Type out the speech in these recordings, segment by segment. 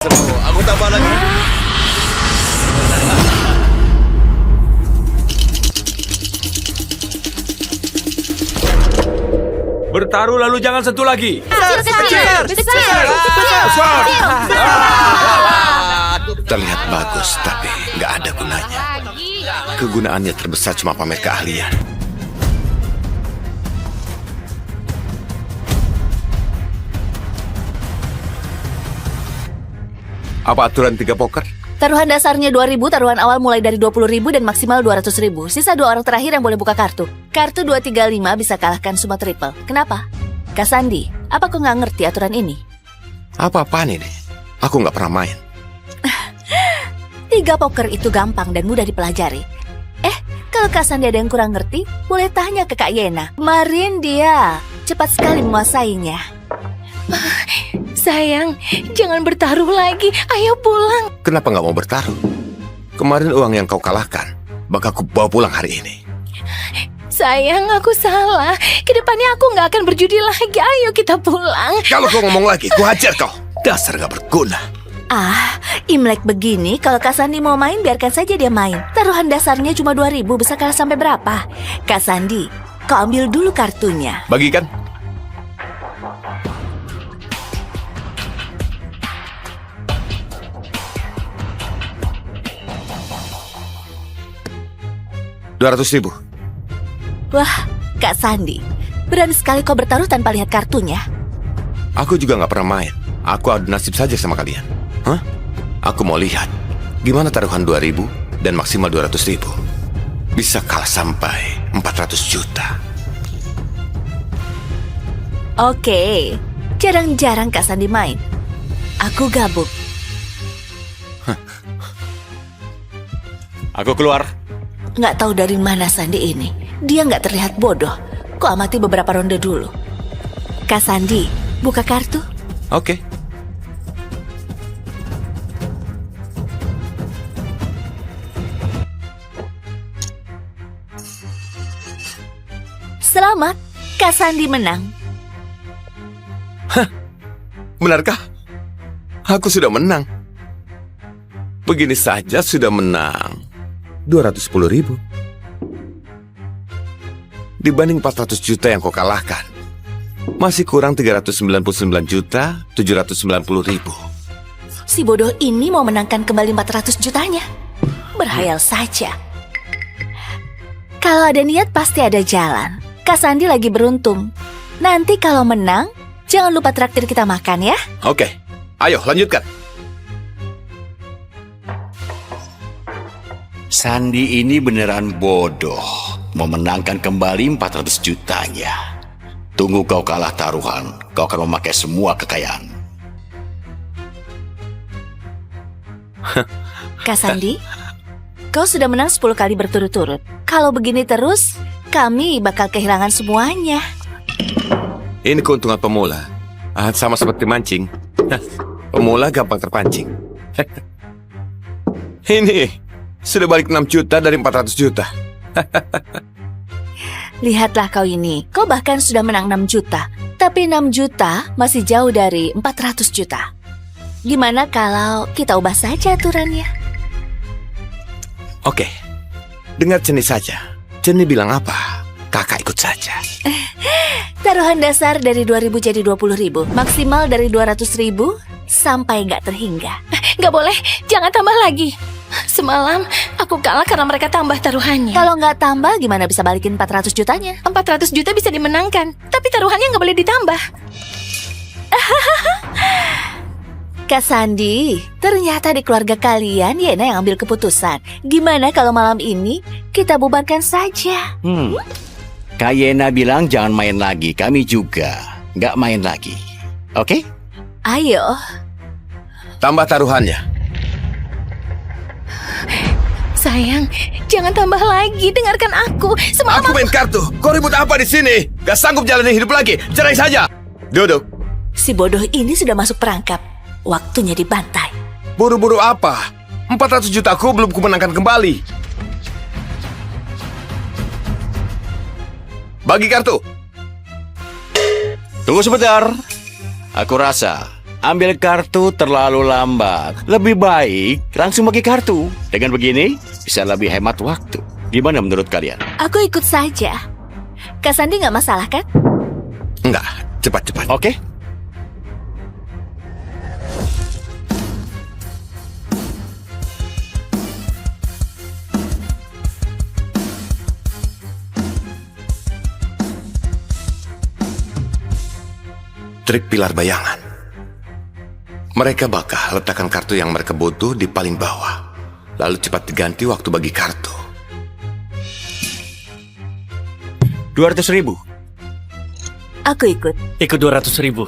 Aku tambah lagi. Bertaruh lalu jangan sentuh lagi. Terlihat bagus, tapi nggak ada gunanya. Kegunaannya terbesar cuma pamer keahlian. Apa aturan 3 poker? Taruhan dasarnya 2.000, taruhan awal mulai dari 20.000 dan maksimal 200.000. Sisa 2 orang terakhir yang boleh buka kartu. Kartu 235 bisa kalahkan semua triple. Kenapa? Kak Sandi, apa kau nggak ngerti aturan ini? Apa-apaan ini? Aku nggak pernah main. 3 poker itu gampang dan mudah dipelajari. Kalau Kak Sandi ada yang kurang ngerti, boleh tanya ke Kak Yena. Kemarin dia cepat sekali menguasainya. Sayang, jangan bertaruh lagi. Ayo pulang. Kenapa nggak mau bertaruh? Kemarin uang yang kau kalahkan, bakal aku bawa pulang hari ini. Sayang, aku salah. Kedepannya aku nggak akan berjudi lagi. Ayo kita pulang. Kalau kau ngomong lagi, ku hajar kau. Dasar nggak berguna. Imlek begini, kalau Kak Sandi mau main, biarkan saja dia main. Taruhan dasarnya cuma 2.000, bisa kalah sampai berapa? Kak Sandi, kau ambil dulu kartunya. Bagikan. $200.000. Wah, Kak Sandi, berani sekali kau bertaruh tanpa lihat kartunya. Aku juga nggak pernah main. Aku adu nasib saja sama kalian. Hah? Aku mau lihat gimana taruhan 2.000 dan maksimal 200.000. Bisa kalah sampai 400 juta. Oke, jarang-jarang Kak Sandi main. Aku gabung. Aku keluar. Nggak tahu dari mana Sandi ini. Dia nggak terlihat bodoh. Kau amati beberapa ronde dulu. Kak Sandi, buka kartu. Oke. Selamat, Kak Sandi menang. Benarkah? Aku sudah menang. Begini saja sudah menang 210.000. Dibanding 400 juta yang kau kalahkan, masih kurang 399.790.000. Si bodoh ini mau menangkan kembali 400 jutanya. Berhayal saja. Kalau ada niat pasti ada jalan. Kak Sandi lagi beruntung. Nanti kalau menang, jangan lupa traktir kita makan ya. Oke, ayo lanjutkan. Sandi ini beneran bodoh. Memenangkan kembali 400 jutanya. Tunggu kau kalah taruhan, kau akan memakai semua kekayaan. Kak Sandi, kau sudah menang 10 kali berturut-turut. Kalau begini terus, kami bakal kehilangan semuanya. Ini keuntungan pemula. Sama seperti mancing. Pemula gampang terpancing. Ini sudah balik 6 juta dari 400 juta. Lihatlah kau ini, kau bahkan sudah menang 6 juta. Tapi 6 juta masih jauh dari 400 juta. Gimana kalau kita ubah saja aturannya? Oke, dengar Ceni saja. Ceni bilang apa? Kakak ikut saja. Taruhan dasar dari 2.000 jadi 20.000. Maksimal dari 200.000 sampai nggak terhingga. Nggak boleh, jangan tambah lagi. Semalam aku kalah karena mereka tambah taruhannya. Kalau nggak tambah, gimana bisa balikin 400 jutanya? 400 juta bisa dimenangkan, tapi taruhannya nggak boleh ditambah. Kak Sandi, ternyata di keluarga kalian Yena yang ambil keputusan. Gimana kalau malam ini kita bubarkan saja? Kak Yena bilang jangan main lagi, kami juga nggak main lagi. Oke? Ayo. Tambah taruhannya. Sayang, jangan tambah lagi. Dengarkan aku. Semalam Aku main kartu. Kau ribut apa di sini? Gak sanggup jalanin hidup lagi. Cerai saja. Duduk. Si bodoh ini sudah masuk perangkap. Waktunya dibantai. Buru-buru apa? 400 jutaku belum kumenangkan kembali. Bagi kartu. Tunggu sebentar. Aku rasa ambil kartu terlalu lambat. Lebih baik langsung bagi kartu. Dengan begini, bisa lebih hemat waktu. Gimana menurut kalian? Aku ikut saja. Kak Sandi nggak masalah kan? Enggak, cepat-cepat. Oke? Trik pilar bayangan. Mereka bakal letakkan kartu yang mereka butuh di paling bawah. Lalu cepat diganti waktu bagi kartu. 200.000. Aku ikut. Ikut 200.000.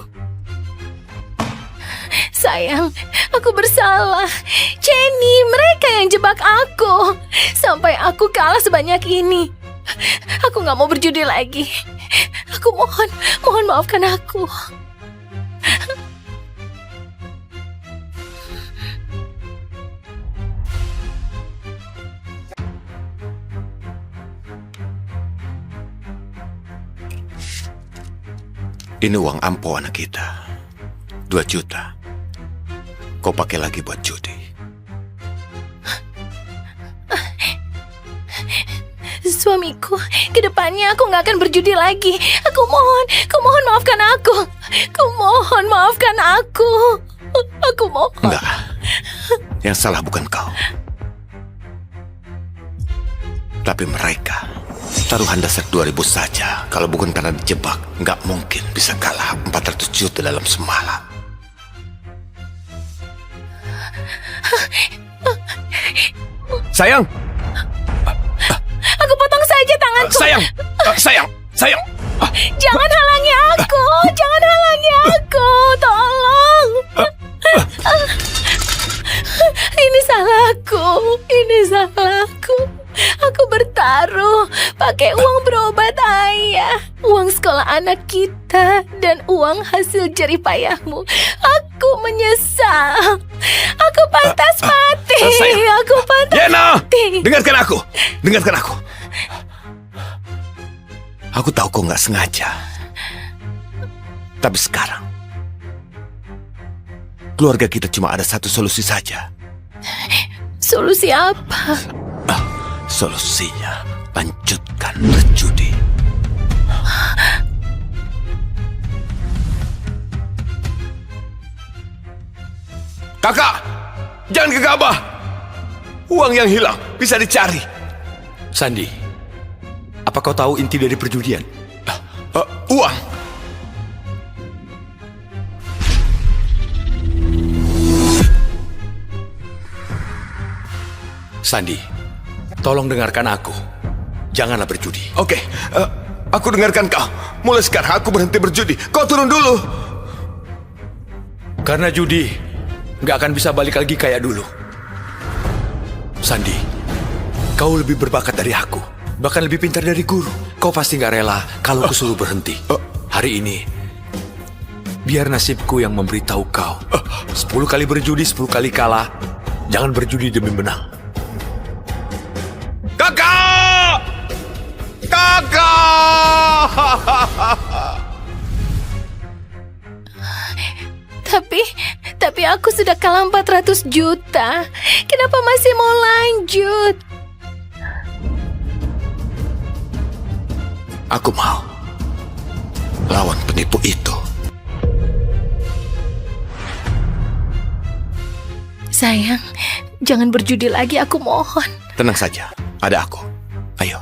Sayang, aku bersalah. Jenny, mereka yang jebak aku. Sampai aku kalah sebanyak ini. Aku nggak mau berjudi lagi. Aku mohon maafkan aku. Ini uang ampo anak kita. 2 juta. Kau pakai lagi buat judi. Suamiku, kedepannya aku nggak akan berjudi lagi. Aku mohon maafkan aku. Aku mohon maafkan aku. Aku mohon. Enggak. Yang salah bukan kau. Tapi mereka. Taruhan dasar 2.000 saja. Kalau bukan karena dijebak, nggak mungkin bisa kalah 400 juta dalam semalam. Sayang! Aku potong saja tanganku. Sayang! Jangan halangi aku. Jangan halangi aku. Tolong. Ini salahku. Ini salahku. Aku bertaruh pakai uang berobat ayah, uang sekolah anak kita, dan uang hasil jerih payahmu. Aku menyesal. Aku pantas mati. Aku pantas Yena! mati. Dengarkan aku! Dengarkan aku! Aku tahu kau nggak sengaja. Tapi sekarang, keluarga kita cuma ada satu solusi saja. Solusi apa? Solusinya, lanjutkan berjudi. Kakak, jangan gegabah. Uang yang hilang bisa dicari. Sandi, apa kau tahu inti dari perjudian? Uang. Sandi, tolong dengarkan aku. Janganlah berjudi. Oke, aku dengarkan kau. Mulai sekarang aku berhenti berjudi. Kau turun dulu. Karena judi nggak akan bisa balik lagi kayak dulu. Sandi, kau lebih berbakat dari aku. Bahkan lebih pintar dari guru. Kau pasti nggak rela kalau aku suruh berhenti. Hari ini, biar nasibku yang memberitahu kau. 10 kali berjudi, 10 kali kalah. Jangan berjudi demi menang. Kakak! Kakak! Tapi aku sudah kalah 400 juta. Kenapa masih mau lanjut? Aku mau lawan penipu itu. Sayang, jangan berjudi lagi, aku mohon. Tenang saja, ada aku. Ayo.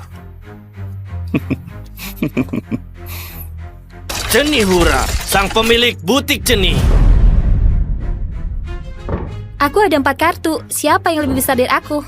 Ceni Hura, sang pemilik butik Ceni. Aku ada 4 kartu. Siapa yang lebih besar dari aku?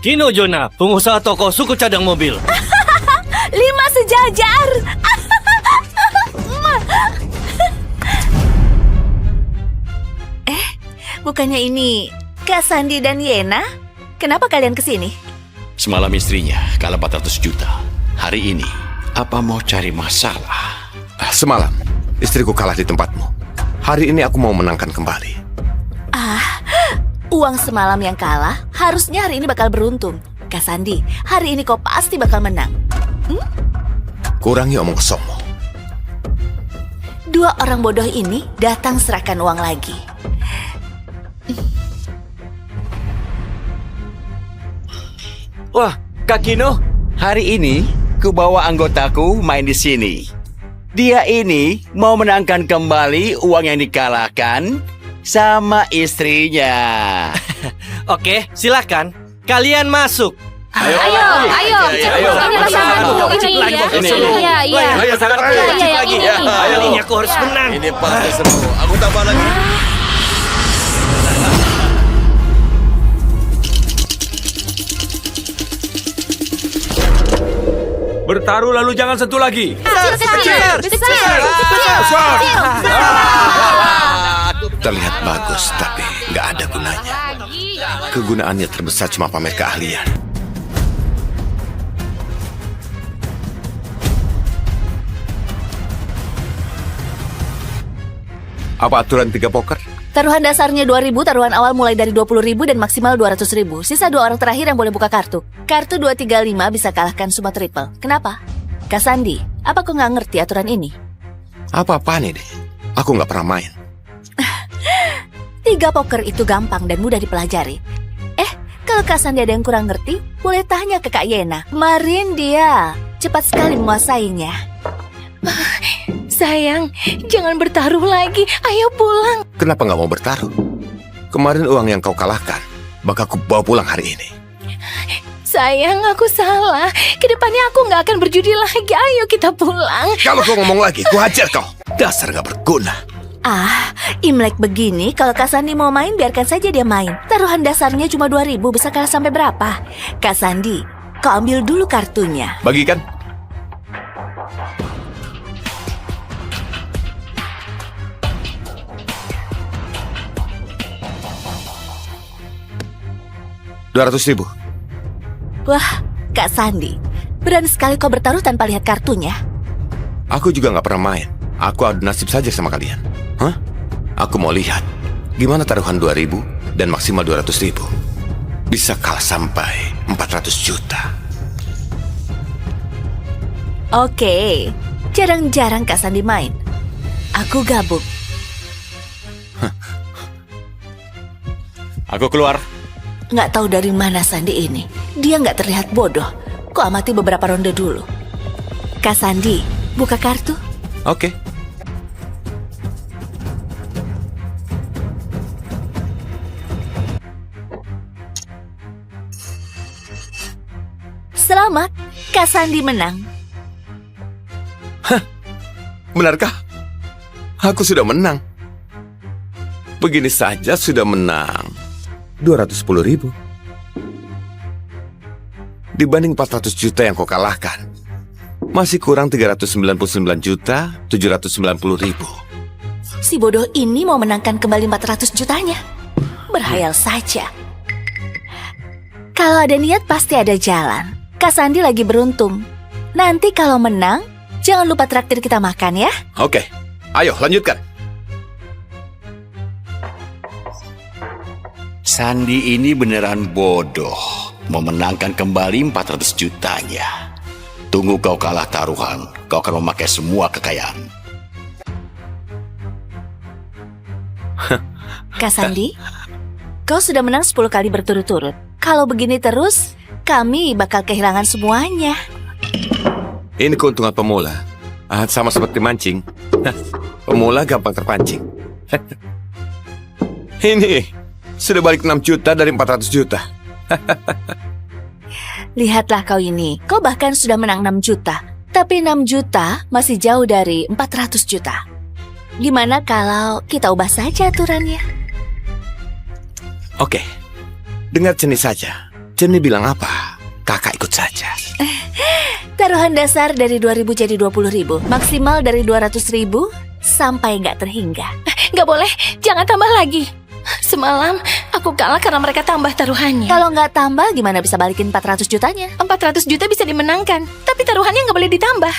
Kino Jona, pengusaha toko suku cadang mobil. 5 sejajar. Bukannya ini Kak Sandi dan Yena? Kenapa kalian kesini? Semalam istrinya kalah 400 juta. Hari ini, apa mau cari masalah? Semalam, istriku kalah di tempatmu. Hari ini aku mau menangkan kembali. Uang semalam yang kalah, harusnya hari ini bakal beruntung. Kak Sandi, hari ini kau pasti bakal menang. Kurangi omong kosongmu. Dua orang bodoh ini datang serahkan uang lagi. Wah, Kak Kino, hari ini ku bawa anggotaku main di sini. Dia ini mau menangkan kembali uang yang dikalahkan sama istrinya. Oke, silakan. Kalian masuk. Ayo. Ayo, sangat lagi. Kali ini aku harus menang. Ini pasti seru. Aku tambah lagi. Bertaruh lalu jangan sentuh lagi. Terlihat bagus, tapi nggak ada gunanya. Kegunaannya terbesar cuma pamer keahlian. Apa aturan 3 poker? Taruhan dasarnya 2.000, taruhan awal mulai dari 20.000 dan maksimal 200.000. Sisa 2 orang terakhir yang boleh buka kartu. Kartu 235 bisa kalahkan semua triple. Kenapa? Kak Sandi, apa kau nggak ngerti aturan ini? Apa-apaan ini? Aku nggak pernah main. 3 poker itu gampang dan mudah dipelajari. Kalau Kak Sandi ada yang kurang ngerti, boleh tanya ke Kak Yena. Kemarin dia cepat sekali menguasainya. Sayang, jangan bertaruh lagi. Ayo pulang. Kenapa nggak mau bertaruh? Kemarin uang yang kau kalahkan, bakal aku bawa pulang hari ini. Sayang, aku salah. Kedepannya aku nggak akan berjudi lagi. Ayo kita pulang. Kalau kau ngomong lagi, ku hajar kau. Dasar nggak berguna. Imlek begini, kalau Kak Sandi mau main, biarkan saja dia main. Taruhan dasarnya cuma 2.000, bisa kalah sampai berapa? Kak Sandi, kau ambil dulu kartunya. Bagikan. $200.000. Wah, Kak Sandi, berani sekali kau bertaruh tanpa lihat kartunya. Aku juga nggak pernah main. Aku adu nasib saja sama kalian. Hah? Aku mau lihat gimana taruhan 2.000 dan maksimal 200.000. Bisa kalah sampai 400 juta. Oke, jarang-jarang Kak Sandi main. Aku gabung. Aku keluar. Nggak tahu dari mana Sandi ini. Dia nggak terlihat bodoh. Kau amati beberapa ronde dulu. Kak Sandi, buka kartu. Oke. Selamat, Kak Sandi menang. Benarkah? Aku sudah menang. Begini saja sudah menang 210.000. Dibanding 400 juta yang kau kalahkan, masih kurang 399.790.000. Si bodoh ini mau menangkan kembali 400 jutanya. Berhayal saja. Kalau ada niat pasti ada jalan. Kak Sandi lagi beruntung. Nanti kalau menang, jangan lupa traktir kita makan ya. Oke, ayo lanjutkan. Sandi ini beneran bodoh. Memenangkan kembali 400 jutanya. Tunggu kau kalah taruhan, kau akan memakai semua kekayaan. Kak Sandi, kau sudah menang 10 kali berturut-turut. Kalau begini terus, kami bakal kehilangan semuanya. Ini keuntungan pemula. Sama seperti mancing. Pemula gampang terpancing. Ini sudah balik 6 juta dari 400 juta. Lihatlah kau ini, kau bahkan sudah menang 6 juta. Tapi 6 juta masih jauh dari 400 juta. Gimana kalau kita ubah saja aturannya? Oke, dengar Ceni saja. Ceni bilang apa? Kakak ikut saja. Taruhan dasar dari 2.000 jadi 20.000. Maksimal dari 200.000 sampai nggak terhingga. Nggak boleh, jangan tambah lagi. Semalam aku kalah karena mereka tambah taruhannya. Kalau nggak tambah, gimana bisa balikin 400 jutanya? 400 juta bisa dimenangkan, tapi taruhannya nggak boleh ditambah.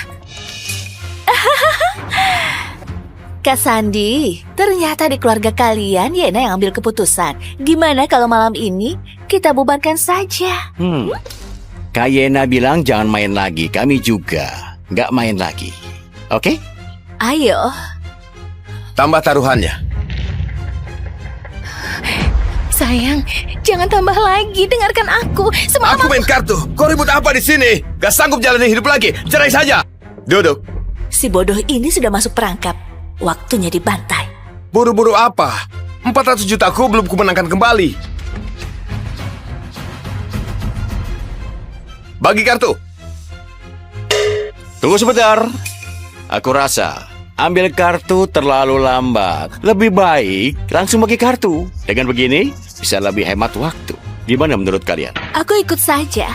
Kak Sandi, ternyata di keluarga kalian Yena yang ambil keputusan. Gimana kalau malam ini kita bubarkan saja? Kak Yena bilang jangan main lagi. Kami juga nggak main lagi. Oke? Ayo. Tambah taruhannya. Sayang, jangan tambah lagi. Dengarkan aku. Semalam Aku main kartu. Kau ribut apa di sini? Gak sanggup jalani hidup lagi. Cerai saja. Duduk. Si bodoh ini sudah masuk perangkap. Waktunya dibantai. Buru-buru apa? 400 jutaku belum kumenangkan kembali. Bagi kartu. Tunggu sebentar. Aku rasa ambil kartu terlalu lambat. Lebih baik langsung bagi kartu. Dengan begini bisa lebih hemat waktu. Gimana menurut kalian? Aku ikut saja.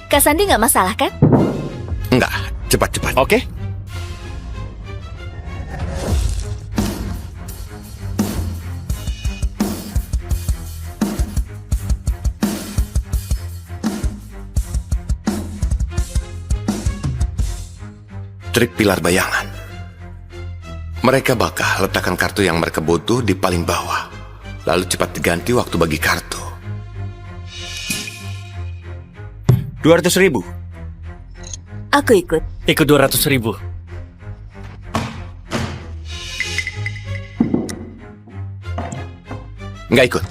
Kak Sandi nggak masalah kan? Enggak, cepat-cepat. Oke? Trik pilar bayangan. Mereka bakal letakkan kartu yang mereka butuh di paling bawah. Lalu cepat diganti waktu bagi kartu. 200.000. Aku ikut. Ikut 200.000. Nggak ikut.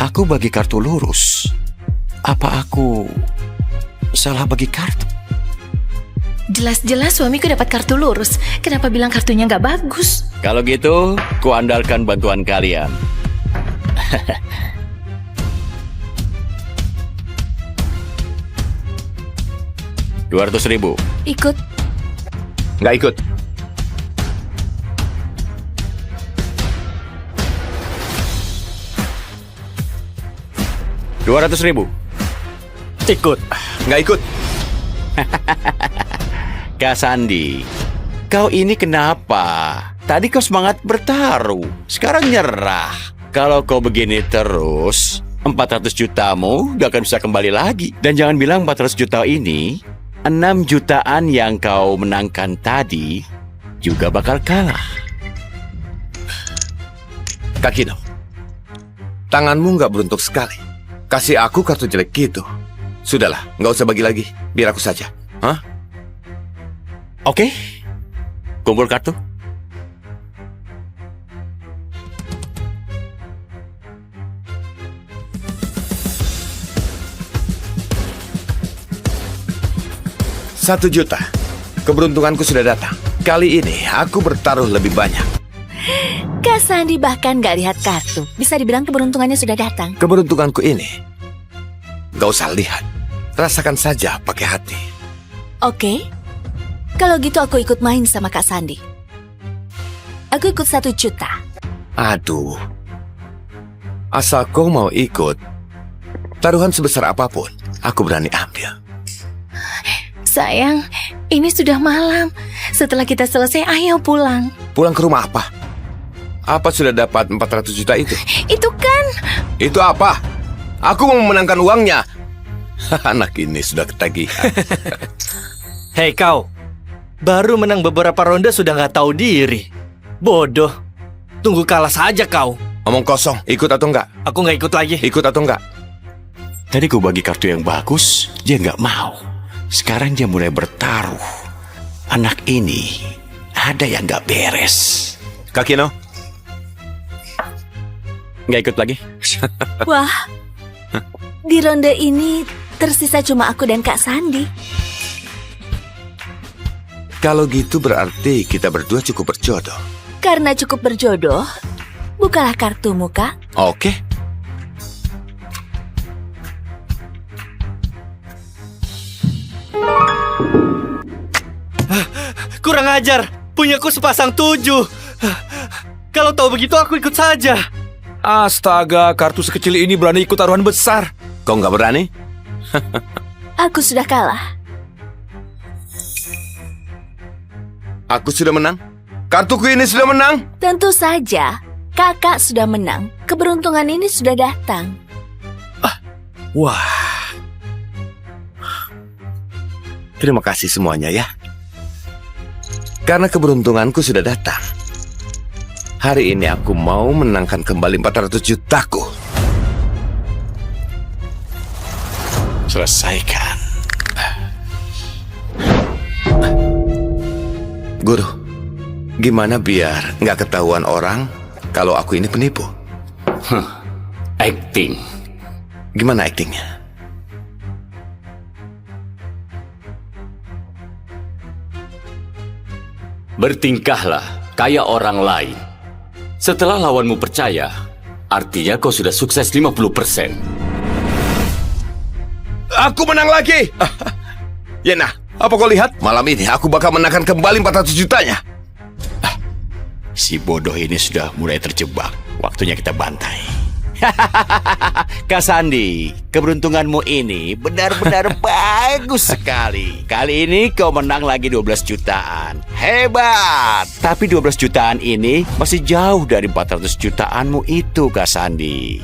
Aku bagi kartu lurus. Apa aku salah bagi kartu? jelas-jelas suamiku dapat kartu lurus. Kenapa bilang kartunya nggak bagus? Kalau gitu, ku andalkan bantuan kalian. $200.000. Ikut. Nggak ikut. $200.000. Ikut. Nggak ikut. Kak Sandi, kau ini kenapa? Tadi kau semangat bertaruh, sekarang nyerah. Kalau kau begini terus, 400 jutamu gak akan bisa kembali lagi. Dan jangan bilang 400 juta ini, 6 jutaan yang kau menangkan tadi juga bakal kalah. Kak Kino, tanganmu nggak beruntuk sekali. Kasih aku kartu jelek gitu. Sudahlah, nggak usah bagi lagi. Biar aku saja. Hah? Oke, kumpul kartu. $1 juta. Keberuntunganku sudah datang. Kali ini aku bertaruh lebih banyak. Kak Sandi bahkan gak lihat kartu. Bisa dibilang keberuntungannya sudah datang. Keberuntunganku ini nggak usah lihat. Rasakan saja pakai hati. Oke. Kalau gitu aku ikut main sama Kak Sandi. Aku ikut 1 juta. Aduh. Asal kau mau ikut, taruhan sebesar apapun, aku berani ambil. Sayang, ini sudah malam. Setelah kita selesai, ayo pulang. Pulang ke rumah apa? Apa sudah dapat 400 juta itu? Itu kan... Itu apa? Aku mau memenangkan uangnya. Anak ini sudah ketagihan. Hei kau, baru menang beberapa ronde sudah nggak tahu diri. Bodoh. Tunggu kalah saja kau. Omong kosong, ikut atau enggak? Aku nggak ikut lagi. Ikut atau enggak? Tadi ku bagi kartu yang bagus, dia nggak mau. Sekarang dia mulai bertaruh. Anak ini ada yang nggak beres. Kak Kino? Nggak ikut lagi. Wah. Di ronde ini tersisa cuma aku dan Kak Sandi. Kalau gitu berarti kita berdua cukup berjodoh. Karena cukup berjodoh, bukalah kartumu, Kak. Oke. Kurang ajar. Punyaku sepasang 7. Kalau tahu begitu aku ikut saja. Astaga, kartu sekecil ini berani ikut taruhan besar. Kau nggak berani? Aku sudah kalah. Aku sudah menang. Kartuku ini sudah menang. Tentu saja, kakak sudah menang. Keberuntungan ini sudah datang. Wah. Terima kasih semuanya ya. Karena keberuntunganku sudah datang. Hari ini aku mau menangkan kembali 400 jutaku. Selesaikan. Guru, gimana biar nggak ketahuan orang kalau aku ini penipu? Acting. Gimana aktingnya? Bertingkahlah kayak orang lain. Setelah lawanmu percaya, artinya kau sudah sukses 50%. Aku menang lagi! Yena, apa kau lihat? Malam ini aku bakal menangkan kembali 400 jutanya. Si bodoh ini sudah mulai terjebak. Waktunya kita bantai. Kak Sandi, keberuntunganmu ini benar-benar bagus sekali. Kali ini kau menang lagi 12 jutaan. Hebat! Tapi 12 jutaan ini masih jauh dari 400 jutaanmu itu, Kak Sandi.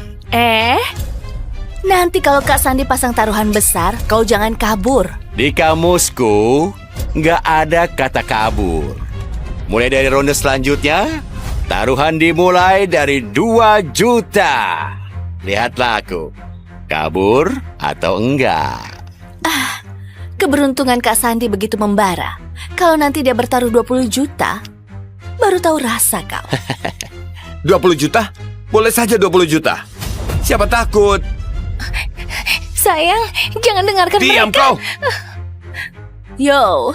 Nanti kalau Kak Sandi pasang taruhan besar, kau jangan kabur. Di kamusku, nggak ada kata kabur. Mulai dari ronde selanjutnya, taruhan dimulai dari 2 juta. Lihatlah aku, kabur atau enggak. Keberuntungan Kak Sandi begitu membara. Kalau nanti dia bertaruh 20 juta, baru tahu rasa kau. 20 juta? Boleh saja 20 juta. Siapa takut? Sayang, jangan dengarkan Diam mereka. kau! Yo,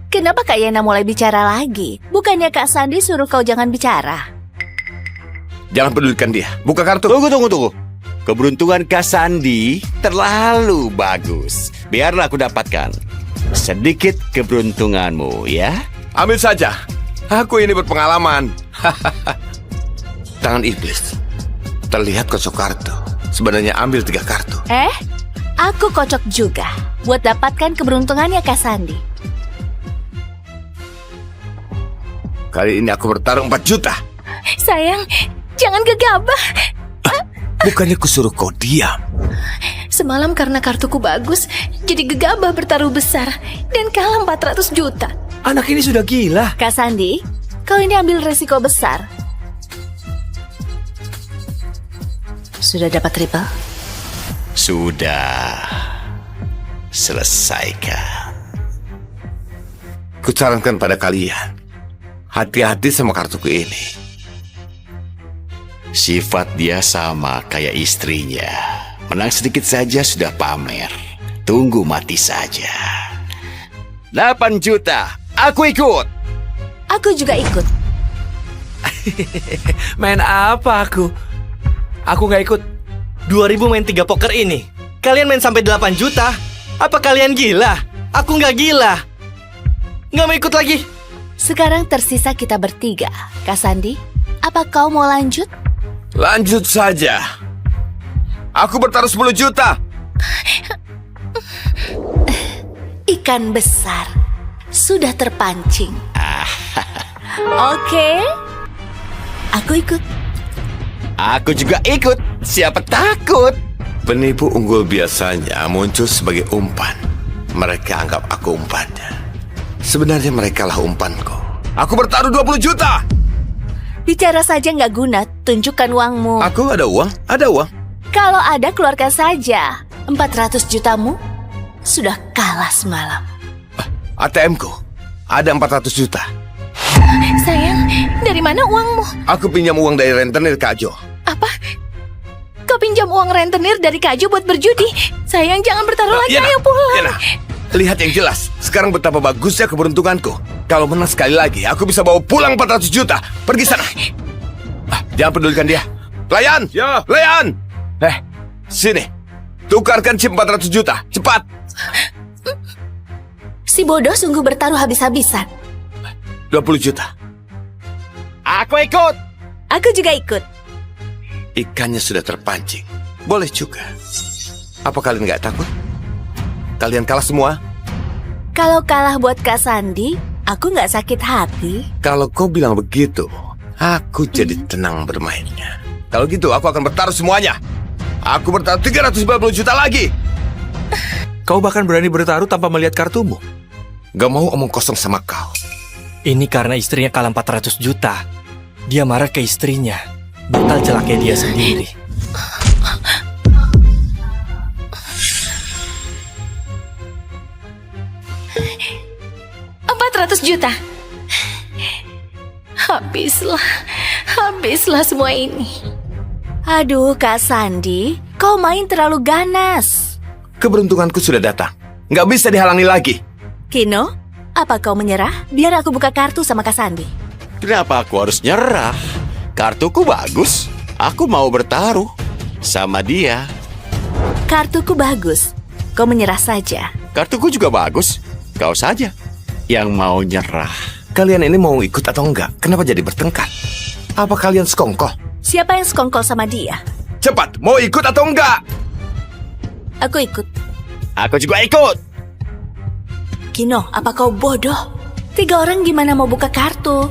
kenapa Kak Yena mulai bicara lagi? Bukannya Kak Sandi suruh kau jangan bicara? Jangan pedulikan dia. Buka kartu. Tunggu. Keberuntungan Kak Sandi terlalu bagus. Biarlah aku dapatkan sedikit keberuntunganmu, ya. Ambil saja. Aku ini berpengalaman. Tangan iblis. Terlihat kocok kartu. Sebenarnya ambil 3 kartu. Aku kocok juga buat dapatkan keberuntungannya Kak Sandi. Kali ini aku bertarung 4 juta. Sayang, jangan gegabah. Bukannya kusuruh kau diam. Semalam karena kartuku bagus, jadi gegabah bertaruh besar dan kalah 400 juta. Anak ini sudah gila. Kak Sandi, kau ini ambil resiko besar. Sudah dapat triple? Sudah. Selesaikan. Kusarankan pada kalian, hati-hati sama kartuku ini. Sifat dia sama kayak istrinya. Menang sedikit saja sudah pamer. Tunggu mati saja. 8 juta. Aku ikut. Aku juga ikut. Main apa aku? Aku nggak ikut. 2000 main 3 poker ini. Kalian main sampai 8 juta? Apa kalian gila? Aku nggak gila. Nggak mau ikut lagi. Sekarang tersisa kita bertiga. Kak Sandi, apa kau mau lanjut? Lanjut saja. Aku bertaruh 10 juta. Ikan besar sudah terpancing. Oke. Aku ikut. Aku juga ikut. Siapa takut? Penipu unggul biasanya muncul sebagai umpan. Mereka anggap aku umpannya. Sebenarnya mereka lah umpanku. Aku bertaruh 20 juta. Bicara saja nggak guna. Tunjukkan uangmu. Aku ada uang, ada uang. Kalau ada, keluarkan saja. 400 jutamu sudah kalah semalam. ATM-ku ada 400 juta. Sayang, dari mana uangmu? Aku pinjam uang dari rentenir Kak Jo. Apa? Kau pinjam uang rentenir dari Kak Jo buat berjudi? Sayang, jangan bertaruh lagi, Yena, ayo pulang. Yena, lihat yang jelas. Sekarang betapa bagusnya keberuntunganku. Kalau menang sekali lagi, aku bisa bawa pulang 400 juta. Pergi sana. Jangan pedulikan dia. Pelayan! Ya, pelayan! Sini. Tukarkan chip 400 juta. Cepat. Si bodoh sungguh bertaruh habis-habisan. 20 juta. Aku ikut. Aku juga ikut. Ikannya sudah terpancing. Boleh juga. Apa kalian nggak takut? Kalian kalah semua? Kalau kalah buat Kak Sandi, aku nggak sakit hati. Kalau kau bilang begitu, aku jadi tenang bermainnya. Kalau gitu, aku akan bertaruh semuanya. Aku bertaruh 350 juta lagi. Kau bahkan berani bertaruh tanpa melihat kartumu. Gak mau omong kosong sama kau. Ini karena istrinya kalah 400 juta. Dia marah ke istrinya. Bakal celakai dia sendiri. Juta. Habislah semua ini. Aduh, Kak Sandi, kau main terlalu ganas. Keberuntunganku sudah datang. Nggak bisa dihalangi lagi. Kino, apa kau menyerah? Biar aku buka kartu sama Kak Sandi. Kenapa aku harus nyerah? Kartuku bagus. Aku mau bertaruh sama dia. Kartuku bagus. Kau menyerah saja. Kartuku juga bagus. Kau saja yang mau nyerah. Kalian ini mau ikut atau enggak? Kenapa jadi bertengkar? Apa kalian sekongkol? Siapa yang sekongkol sama dia? Cepat, mau ikut atau enggak? Aku ikut. Aku juga ikut. Kino, apa kau bodoh? 3 orang gimana mau buka kartu?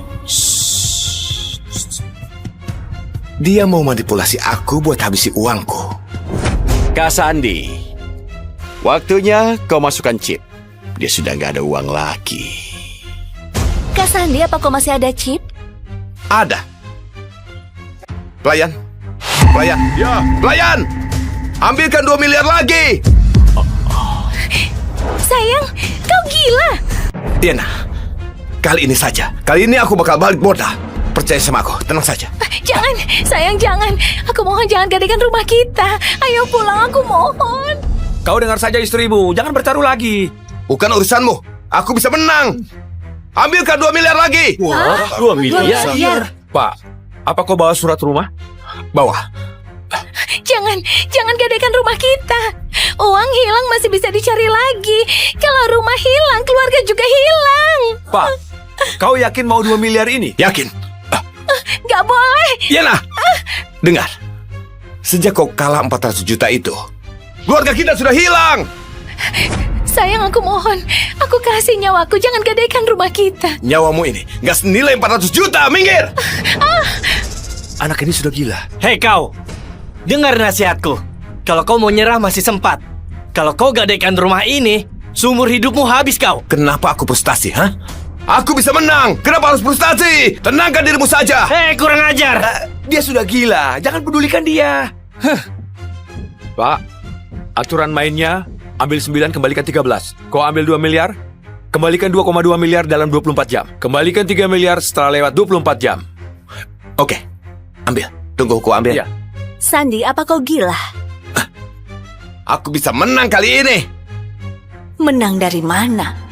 Dia mau manipulasi aku buat habisi uangku. Kak Sandi, waktunya kau masukkan chip. Dia sudah nggak ada uang lagi. Kak Sandi, apa kau masih ada chip? Ada. Pelayan. Ya, pelayan. Ambilkan 2 miliar lagi. Sayang, kau gila. Diana, kali ini saja. Kali ini aku bakal balik modal. Percaya sama aku, tenang saja. Jangan, sayang jangan. Aku mohon jangan gadaikan rumah kita. Ayo pulang, aku mohon. Kau dengar saja istrimu, jangan bertaruh lagi. Bukan urusanmu. Aku bisa menang. Ambilkan 2 miliar lagi. Wah, 2 miliar. Pak, apa kau bawa surat rumah? Bawa. Jangan gadaikan rumah kita. Uang hilang masih bisa dicari lagi. Kalau rumah hilang, keluarga juga hilang. Pak, kau yakin mau 2 miliar ini? Yakin? Gak boleh. Diana, dengar. Sejak kau kalah 400 juta itu, keluarga kita sudah hilang. Sayang, aku mohon. Aku kasih nyawaku, jangan gadaikan rumah kita. Nyawamu ini nggak senilai 400 juta, minggir. Anak ini sudah gila. Hei kau, dengar nasihatku. Kalau kau mau nyerah masih sempat. Kalau kau gadaikan rumah ini, seumur hidupmu habis kau. Kenapa aku frustasi, ha? Aku bisa menang. Kenapa harus frustasi? Tenangkan dirimu saja. Hei, kurang ajar. Dia sudah gila, jangan pedulikan dia. Pak, aturan mainnya, ambil 9, kembalikan 13. Kau ambil 2 miliar, kembalikan 2,2 miliar dalam 24 jam. Kembalikan 3 miliar setelah lewat 24 jam. Oke, ambil. Tunggu aku ambil. Iya. Sandi, apa kau gila? Aku bisa menang kali ini. Menang dari mana?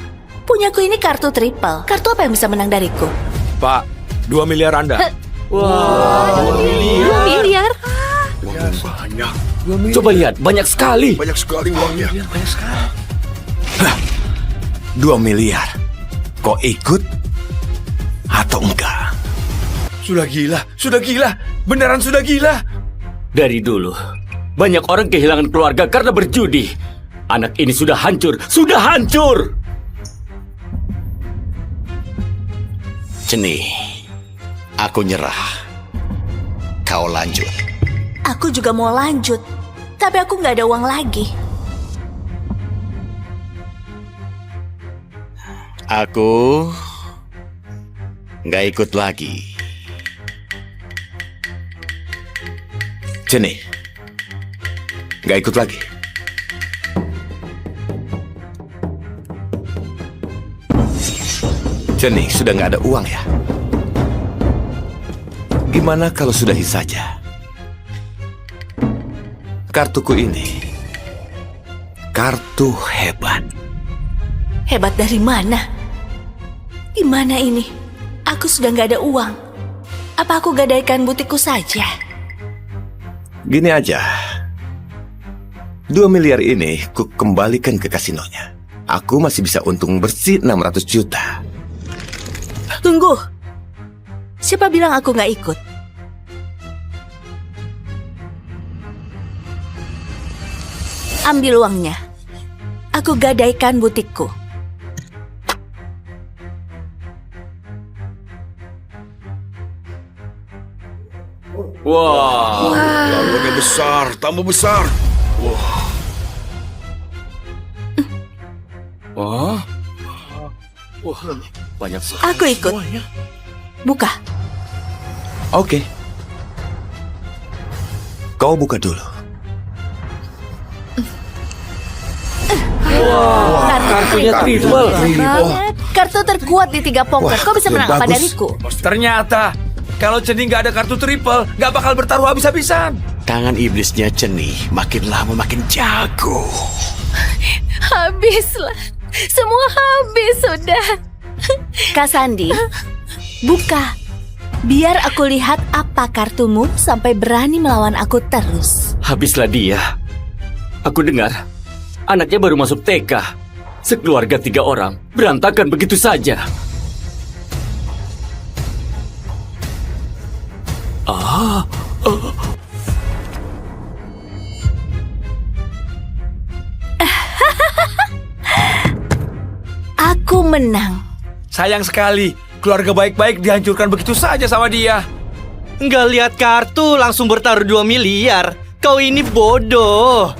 Punyaku ini kartu triple. Kartu apa yang bisa menang dariku? Pak, 2 miliar Anda. 2 miliar. Coba lihat, banyak sekali. 2 miliar. Kau ikut atau enggak? Sudah gila. Beneran sudah gila. Dari dulu, banyak orang kehilangan keluarga karena berjudi. Anak ini sudah hancur. Ceni, aku nyerah. Kau lanjut. Aku juga mau lanjut. Tapi aku nggak ada uang lagi. Aku nggak ikut lagi. Jenny, nggak ikut lagi. Jenny, sudah nggak ada uang ya? Gimana kalau sudahi saja? Kartuku ini, kartu hebat. Hebat dari mana? Gimana ini? Aku sudah nggak ada uang. Apa aku gadaikan butikku saja? Gini aja. 2 miliar ini ku kembalikan ke kasinonya. Aku masih bisa untung bersih 600 juta. Tunggu. Siapa bilang aku nggak ikut? Ambil uangnya. Aku gadaikan butikku. Wah. Lawannya besar, tambah besar. Wah. Wah, banyak sekali. Aku ikut. Buka. Oke. Kau buka dulu. Kartunya triple. Banget. Kartu terkuat di 3 poker. Kau bisa menang apa bagus. dariku? Ternyata kalau Ceni nggak ada kartu triple, nggak bakal bertaruh habis-habisan. Tangan iblisnya Ceni makin lama makin jago. Habislah. Semua habis sudah. Kak Sandi, buka. Biar aku lihat apa kartumu sampai berani melawan aku terus. Habislah dia. Aku dengar anaknya baru masuk TK. Sekeluarga 3 orang berantakan begitu saja. Aku menang. Sayang sekali, keluarga baik-baik dihancurkan begitu saja sama dia. Nggak lihat kartu langsung bertaruh 2 miliar. Kau ini bodoh.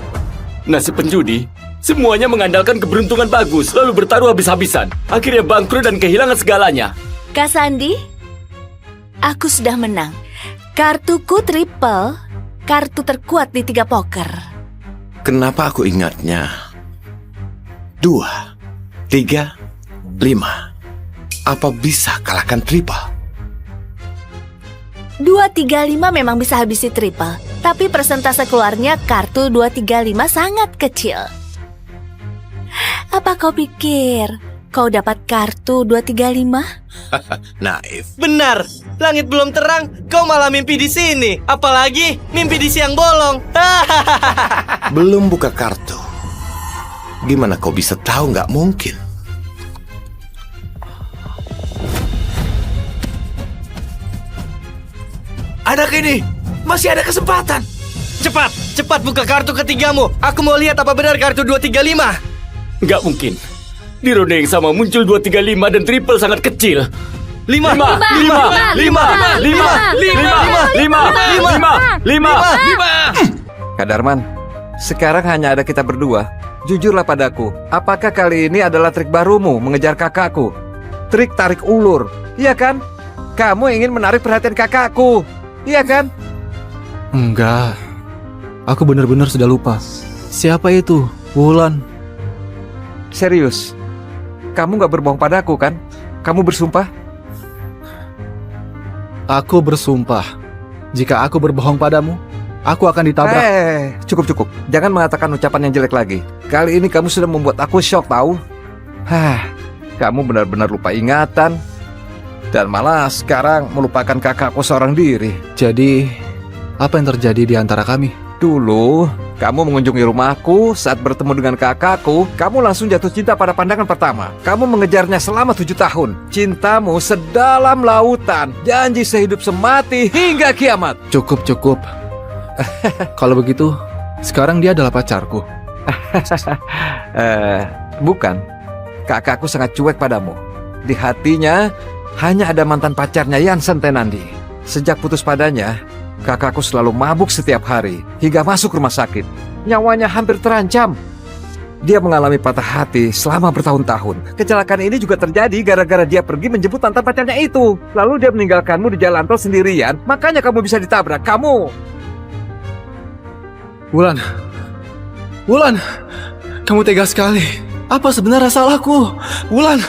Nasib penjudi, semuanya mengandalkan keberuntungan bagus, lalu bertaruh habis-habisan. Akhirnya bangkrut dan kehilangan segalanya. Kak Sandi, aku sudah menang. Kartuku triple, kartu terkuat di 3 poker. Kenapa aku ingatnya 2, 3, 5. Apa bisa kalahkan triple? 2, 3, 5 memang bisa habisi triple, tapi persentase keluarnya kartu 2, 3, 5 sangat kecil. Apa kau pikir kau dapat kartu 2, 3, 5? Naif. Benar. Langit belum terang, kau malah mimpi di sini. Apalagi mimpi di siang bolong. Belum buka kartu. Gimana kau bisa tahu nggak mungkin? Anak ini masih ada kesempatan. Cepat, cepat buka kartu ketigamu. Aku mau lihat apa benar kartu 235. Nggak mungkin. Di ronde yang sama muncul 2, 3, 5 dan triple sangat kecil. 5, 5, 5. Kak Darman, sekarang hanya ada kita berdua. Jujurlah padaku, apakah kali ini adalah trik barumu mengejar kakakku? Trik tarik ulur, iya kan? Kamu ingin menarik perhatian kakakku, iya kan? Enggak. Aku benar-benar sudah lupa. Siapa itu? Wulan. Serius, kamu gak berbohong padaku kan? Kamu bersumpah? Aku bersumpah. Jika aku berbohong padamu, aku akan ditabrak. Cukup. Jangan mengatakan ucapan yang jelek lagi. Kali ini kamu sudah membuat aku shock tahu. Kamu benar-benar lupa ingatan. Dan malah sekarang melupakan kakakku seorang diri. Jadi, apa yang terjadi di antara kami? Dulu, kamu mengunjungi rumahku. Saat bertemu dengan kakakku, kamu langsung jatuh cinta pada pandangan pertama. Kamu mengejarnya selama 7 tahun. Cintamu sedalam lautan. Janji sehidup semati hingga kiamat. Cukup. Kalau begitu, sekarang dia adalah pacarku. Bukan. Kakakku sangat cuek padamu. Di hatinya hanya ada mantan pacarnya Yansen Tenandi. Sejak putus padanya, kakakku selalu mabuk setiap hari hingga masuk rumah sakit. Nyawanya hampir terancam. Dia mengalami patah hati selama bertahun-tahun. Kecelakaan ini juga terjadi gara-gara dia pergi menjemput mantan pacarnya itu. Lalu dia meninggalkanmu di jalan tol sendirian. Makanya kamu bisa ditabrak. Kamu. Wulan, kamu tega sekali. Apa sebenarnya salahku? Wulan.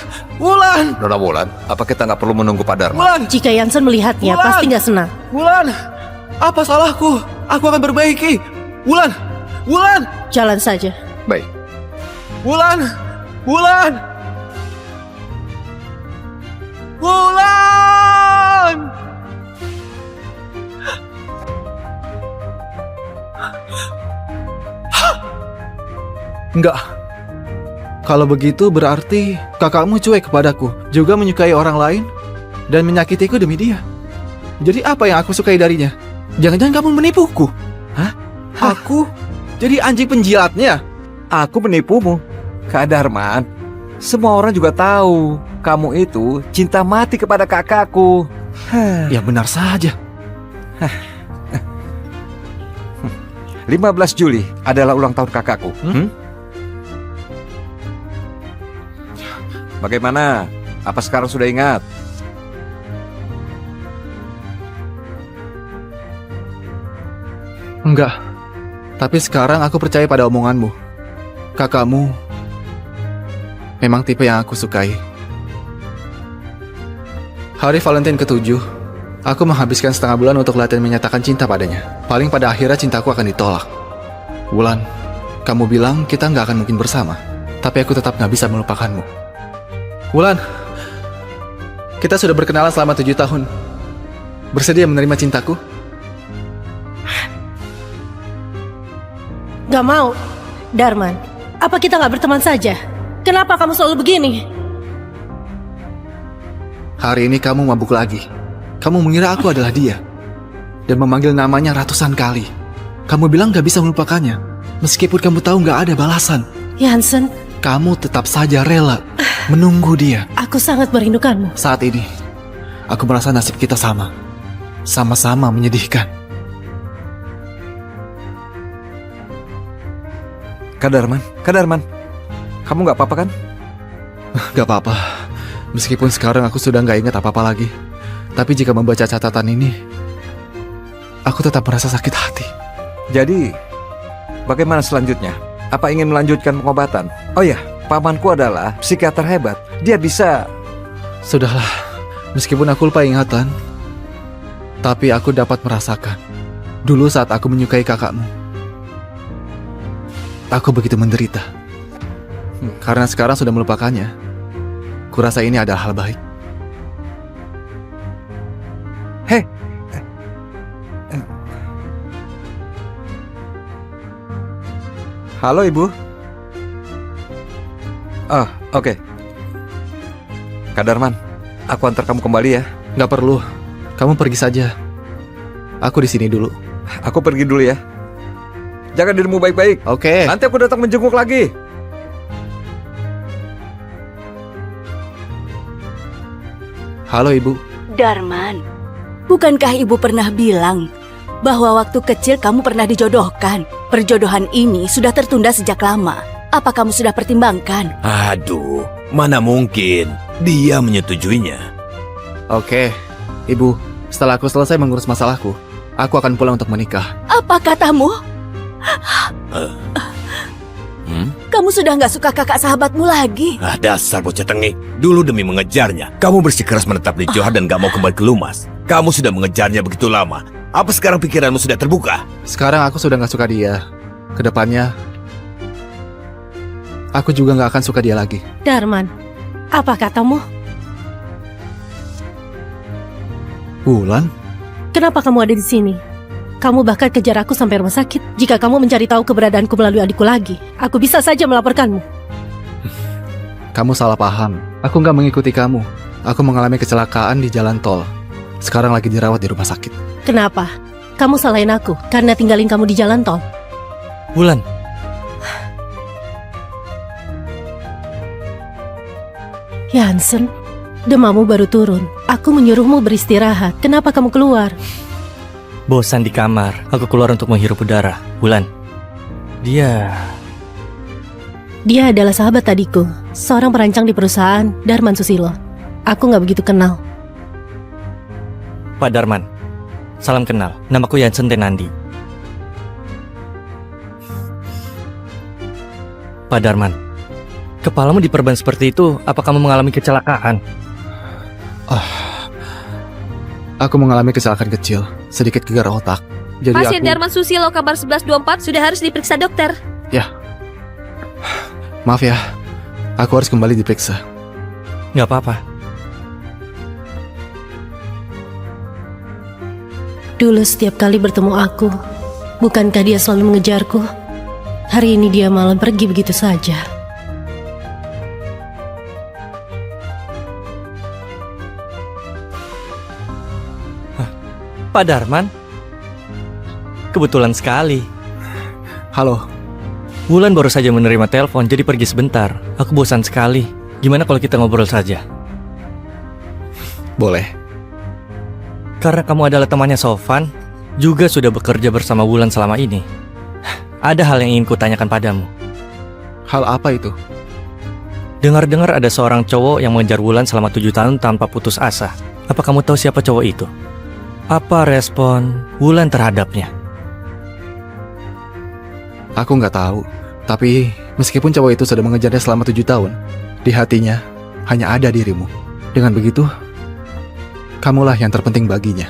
Nona Wulan, apa kita nggak perlu menunggu Pak Dharma? Wulan, Jika Yansen melihatnya, Wulan! pasti nggak senang. Wulan, apa salahku? Aku akan perbaiki. Wulan. Jalan saja. Baik. Wulan. Enggak. Kalau begitu berarti kakakmu cuek kepadaku, juga menyukai orang lain, dan menyakitiku demi dia. Jadi apa yang aku sukai darinya? Jangan-jangan kamu menipuku? Hah? Aku jadi anjing penjilatnya? Aku menipumu. Kak Darman, semua orang juga tahu kamu itu cinta mati kepada kakakku. Ya benar saja. 15 Juli adalah ulang tahun kakakku. Bagaimana? Apa sekarang sudah ingat? Enggak. Tapi sekarang aku percaya pada omonganmu. Kakakmu memang tipe yang aku sukai. Hari Valentine ke-7, aku menghabiskan setengah bulan untuk latihan menyatakan cinta padanya. Paling pada akhirnya cintaku akan ditolak. Wulan, kamu bilang kita nggak akan mungkin bersama. Tapi aku tetap nggak bisa melupakanmu. Wulan, kita sudah berkenalan selama 7 tahun. Bersedia menerima cintaku? Gak mau. Darman, apa kita gak berteman saja? Kenapa kamu selalu begini? Hari ini kamu mabuk lagi. Kamu mengira aku adalah dia. Dan memanggil namanya ratusan kali. Kamu bilang gak bisa melupakannya. Meskipun kamu tahu gak ada balasan. Jansen, Kamu tetap saja rela menunggu dia. aku sangat merindukanmu. Saat ini, aku merasa nasib kita sama. Sama-sama menyedihkan. Kak Darman, kamu nggak apa-apa kan? Gak apa-apa. Meskipun sekarang aku sudah gak ingat apa-apa lagi. Tapi jika membaca catatan ini, aku tetap merasa sakit hati. Jadi, bagaimana selanjutnya? Apa ingin melanjutkan pengobatan? Oh ya, pamanku adalah psikiater hebat. Dia bisa... Sudahlah, meskipun aku lupa ingatan, tapi aku dapat merasakan. Dulu saat aku menyukai kakakmu, aku begitu menderita. Karena sekarang sudah melupakannya, kurasa ini adalah hal baik. Hei! Halo Ibu. Ah, oke. Kak Darman, aku antar kamu kembali ya. Gak perlu, kamu pergi saja. Aku di sini dulu. Aku pergi dulu ya. Jaga dirimu baik-baik. Oke. Nanti aku datang menjenguk lagi. Halo Ibu. Darman, bukankah ibu pernah bilang bahwa waktu kecil kamu pernah dijodohkan? Perjodohan ini sudah tertunda sejak lama. Apa kamu sudah pertimbangkan? Aduh, mana mungkin dia menyetujuinya. Oke, Ibu. Setelah aku selesai mengurus masalahku, aku akan pulang untuk menikah. Apa katamu? Kamu sudah nggak suka kakak sahabatmu lagi? Ah, dasar bocah tengik. Dulu demi mengejarnya, kamu bersikeras menetap di Johar dan gak mau kembali ke Lumas. Kamu sudah mengejarnya begitu lama. Apa sekarang pikiranmu sudah terbuka? Sekarang aku sudah nggak suka dia. Kedepannya, aku juga nggak akan suka dia lagi. Darman, apa katamu? Wulan? Kenapa kamu ada di sini? Kamu bahkan kejar aku sampai rumah sakit. Jika kamu mencari tahu keberadaanku melalui adikku lagi, aku bisa saja melaporkanmu. Kamu salah paham. Aku nggak mengikuti kamu. Aku mengalami kecelakaan di jalan tol. Sekarang lagi dirawat di rumah sakit. Kenapa? Kamu salahin aku karena tinggalin kamu di jalan tol. Wulan, Jansen, demammu baru turun. Aku menyuruhmu beristirahat. Kenapa kamu keluar? bosan di kamar. Aku keluar untuk menghirup udara. Wulan, dia Dia adalah sahabat adikku, seorang perancang di perusahaan Darman Susilo. Aku nggak begitu kenal. Pak Darman. Salam kenal. Namaku Jansen Tenandi. Pak Darman, kepalamu diperban seperti itu. Apa kamu mengalami kecelakaan? Aku mengalami kecelakaan kecil, sedikit gegar otak. Jadi Pasien aku... Darman Susilo kabar 1124 sudah harus diperiksa dokter. Ya. Maaf ya, aku harus kembali diperiksa. Nggak apa-apa. Dulu setiap kali bertemu aku, bukankah dia selalu mengejarku? Hari ini dia malah pergi begitu saja. Pak Darman? Kebetulan sekali. Halo, Wulan baru saja menerima telepon, jadi pergi sebentar. Aku bosan sekali. Gimana kalau kita ngobrol saja? boleh. Karena kamu adalah temannya Sofan, juga sudah bekerja bersama Wulan selama ini. ada hal yang ingin kutanyakan padamu. Hal apa itu? Dengar-dengar ada seorang cowok yang mengejar Wulan selama 7 tahun tanpa putus asa. Apa kamu tahu siapa cowok itu? Apa respon Wulan terhadapnya? Aku nggak tahu. Tapi meskipun cowok itu sudah mengejarnya selama 7 tahun, di hatinya hanya ada dirimu. Dengan begitu, kamulah yang terpenting baginya.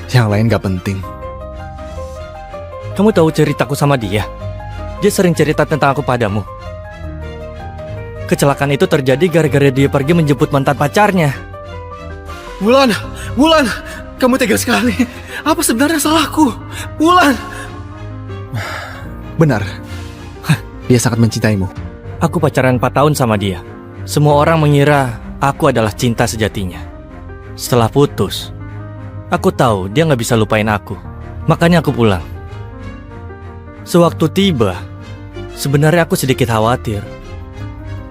Yang lain gak penting. Kamu tahu ceritaku sama dia? Dia sering cerita tentang aku padamu. Kecelakaan itu terjadi gara-gara dia pergi menjemput mantan pacarnya. Wulan, Wulan, kamu tega sekali. Apa sebenarnya salahku? Wulan. Benar. Dia sangat mencintaimu. Aku pacaran 4 tahun sama dia. Semua orang mengira aku adalah cinta sejatinya. Setelah putus, aku tahu dia nggak bisa lupain aku. Makanya aku pulang. Sewaktu tiba, sebenarnya aku sedikit khawatir.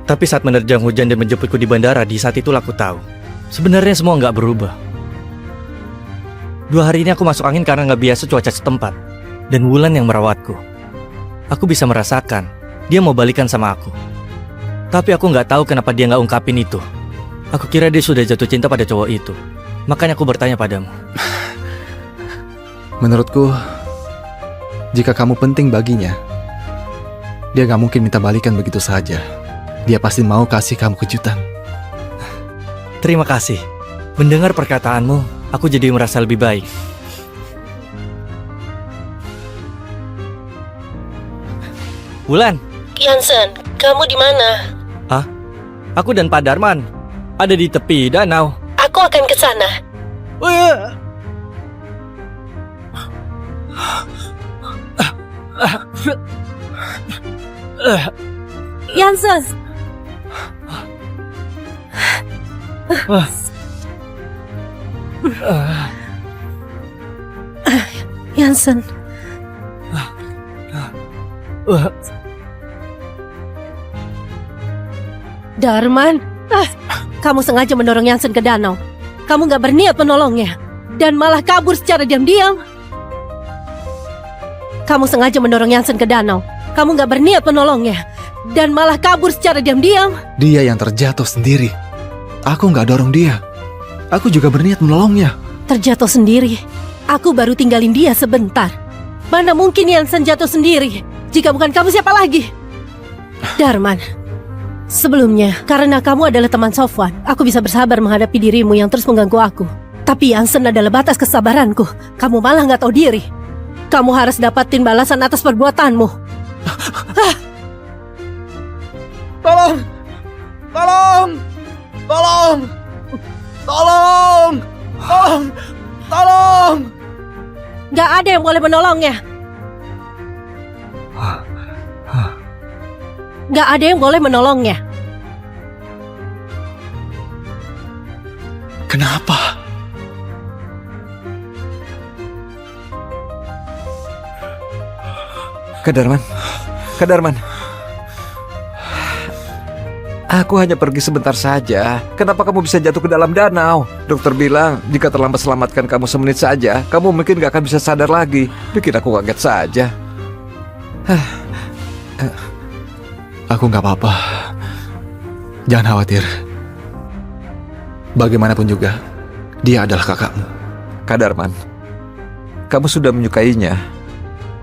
Tapi saat menerjang hujan dan menjemputku di bandara, di saat itulah aku tahu. Sebenarnya semua nggak berubah. 2 hari ini aku masuk angin karena nggak biasa cuaca setempat. Dan Wulan yang merawatku. Aku bisa merasakan dia mau balikan sama aku. Tapi aku nggak tahu kenapa dia nggak ungkapin itu. Aku kira dia sudah jatuh cinta pada cowok itu. Makanya aku bertanya padamu. Menurutku, jika kamu penting baginya, dia gak mungkin minta balikan begitu saja. Dia pasti mau kasih kamu kejutan. Terima kasih. Mendengar perkataanmu, aku jadi merasa lebih baik. Wulan. Jansen, kamu di mana? Hah? Aku dan Pak Darman ada di tepi danau. Aku akan ke sana. Jansen! Jansen. Darman, kamu sengaja mendorong Jansen ke danau. Kamu gak berniat menolongnya dan malah kabur secara diam-diam. Kamu sengaja mendorong Jansen ke danau. Kamu gak berniat menolongnya dan malah kabur secara diam-diam. Dia yang terjatuh sendiri. Aku gak dorong dia. Aku juga berniat menolongnya. Terjatuh sendiri. Aku baru tinggalin dia sebentar. Mana mungkin Jansen jatuh sendiri? Jika bukan kamu, siapa lagi? Darman, sebelumnya, karena kamu adalah teman Sofwan, aku bisa bersabar menghadapi dirimu yang terus mengganggu aku. Tapi Jansen adalah batas kesabaranku. Kamu malah gak tahu diri. Kamu harus dapatin balasan atas perbuatanmu. Tolong! Tolong! Tolong! Tolong! Tolong! Tolong! Gak ada yang boleh menolongnya. Gak ada yang boleh menolongnya. Kenapa? Kak Darman. Kak Darman. Aku hanya pergi sebentar saja. Kenapa kamu bisa jatuh ke dalam danau? Dokter bilang, jika terlambat selamatkan kamu semenit saja, kamu mungkin gak akan bisa sadar lagi. Bikin aku kaget saja. Aku gak apa-apa. Jangan khawatir. Bagaimanapun juga, dia adalah kakakmu. Kak Darman, kamu sudah menyukainya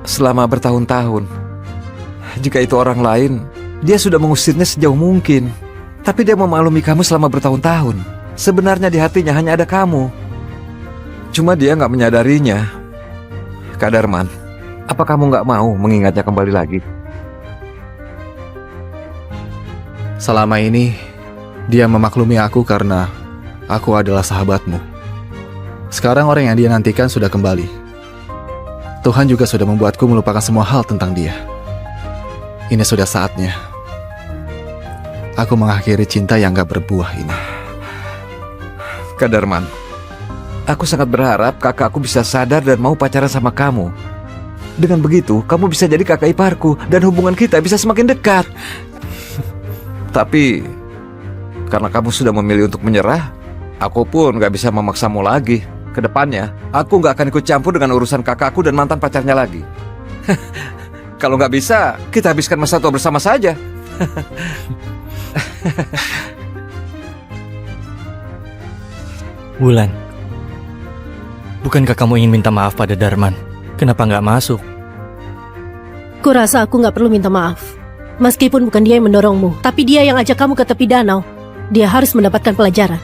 selama bertahun-tahun. Jika itu orang lain, dia sudah mengusirnya sejauh mungkin. Tapi dia memaklumi kamu selama bertahun-tahun. Sebenarnya di hatinya hanya ada kamu. Cuma dia gak menyadarinya. Kak Darman, apa kamu gak mau mengingatnya kembali lagi? Selama ini, dia memaklumi aku karena aku adalah sahabatmu. Sekarang orang yang dia nantikan sudah kembali. Tuhan juga sudah membuatku melupakan semua hal tentang dia. Ini sudah saatnya. Aku mengakhiri cinta yang gak berbuah ini. Kak Darman, aku sangat berharap kakakku bisa sadar dan mau pacaran sama kamu. Dengan begitu, kamu bisa jadi kakak iparku dan hubungan kita bisa semakin dekat. Tapi, karena kamu sudah memilih untuk menyerah, aku pun gak bisa memaksamu lagi. Kedepannya, aku gak akan ikut campur dengan urusan kakakku dan mantan pacarnya lagi. Kalau nggak bisa, kita habiskan masa tua bersama saja. Wulan, bukankah kamu ingin minta maaf pada Darman? Kenapa nggak masuk? Kurasa aku nggak perlu minta maaf. Meskipun bukan dia yang mendorongmu, tapi dia yang ajak kamu ke tepi danau. Dia harus mendapatkan pelajaran.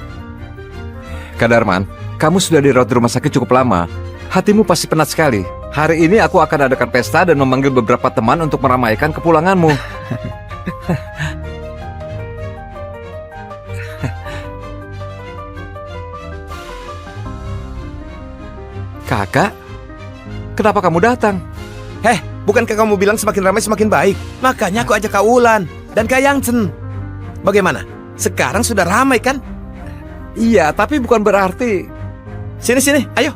Kak Darman, kamu sudah dirawat di rumah sakit cukup lama. Hatimu pasti penat sekali. Hari ini aku akan adakan pesta dan memanggil beberapa teman untuk meramaikan kepulanganmu. Kakak, kenapa kamu datang? Bukankah kamu bilang semakin ramai semakin baik? Makanya aku ajak Kak Wulan dan Kak Yangchen. Bagaimana? Sekarang sudah ramai kan? Iya, tapi bukan berarti... Sini, ayo.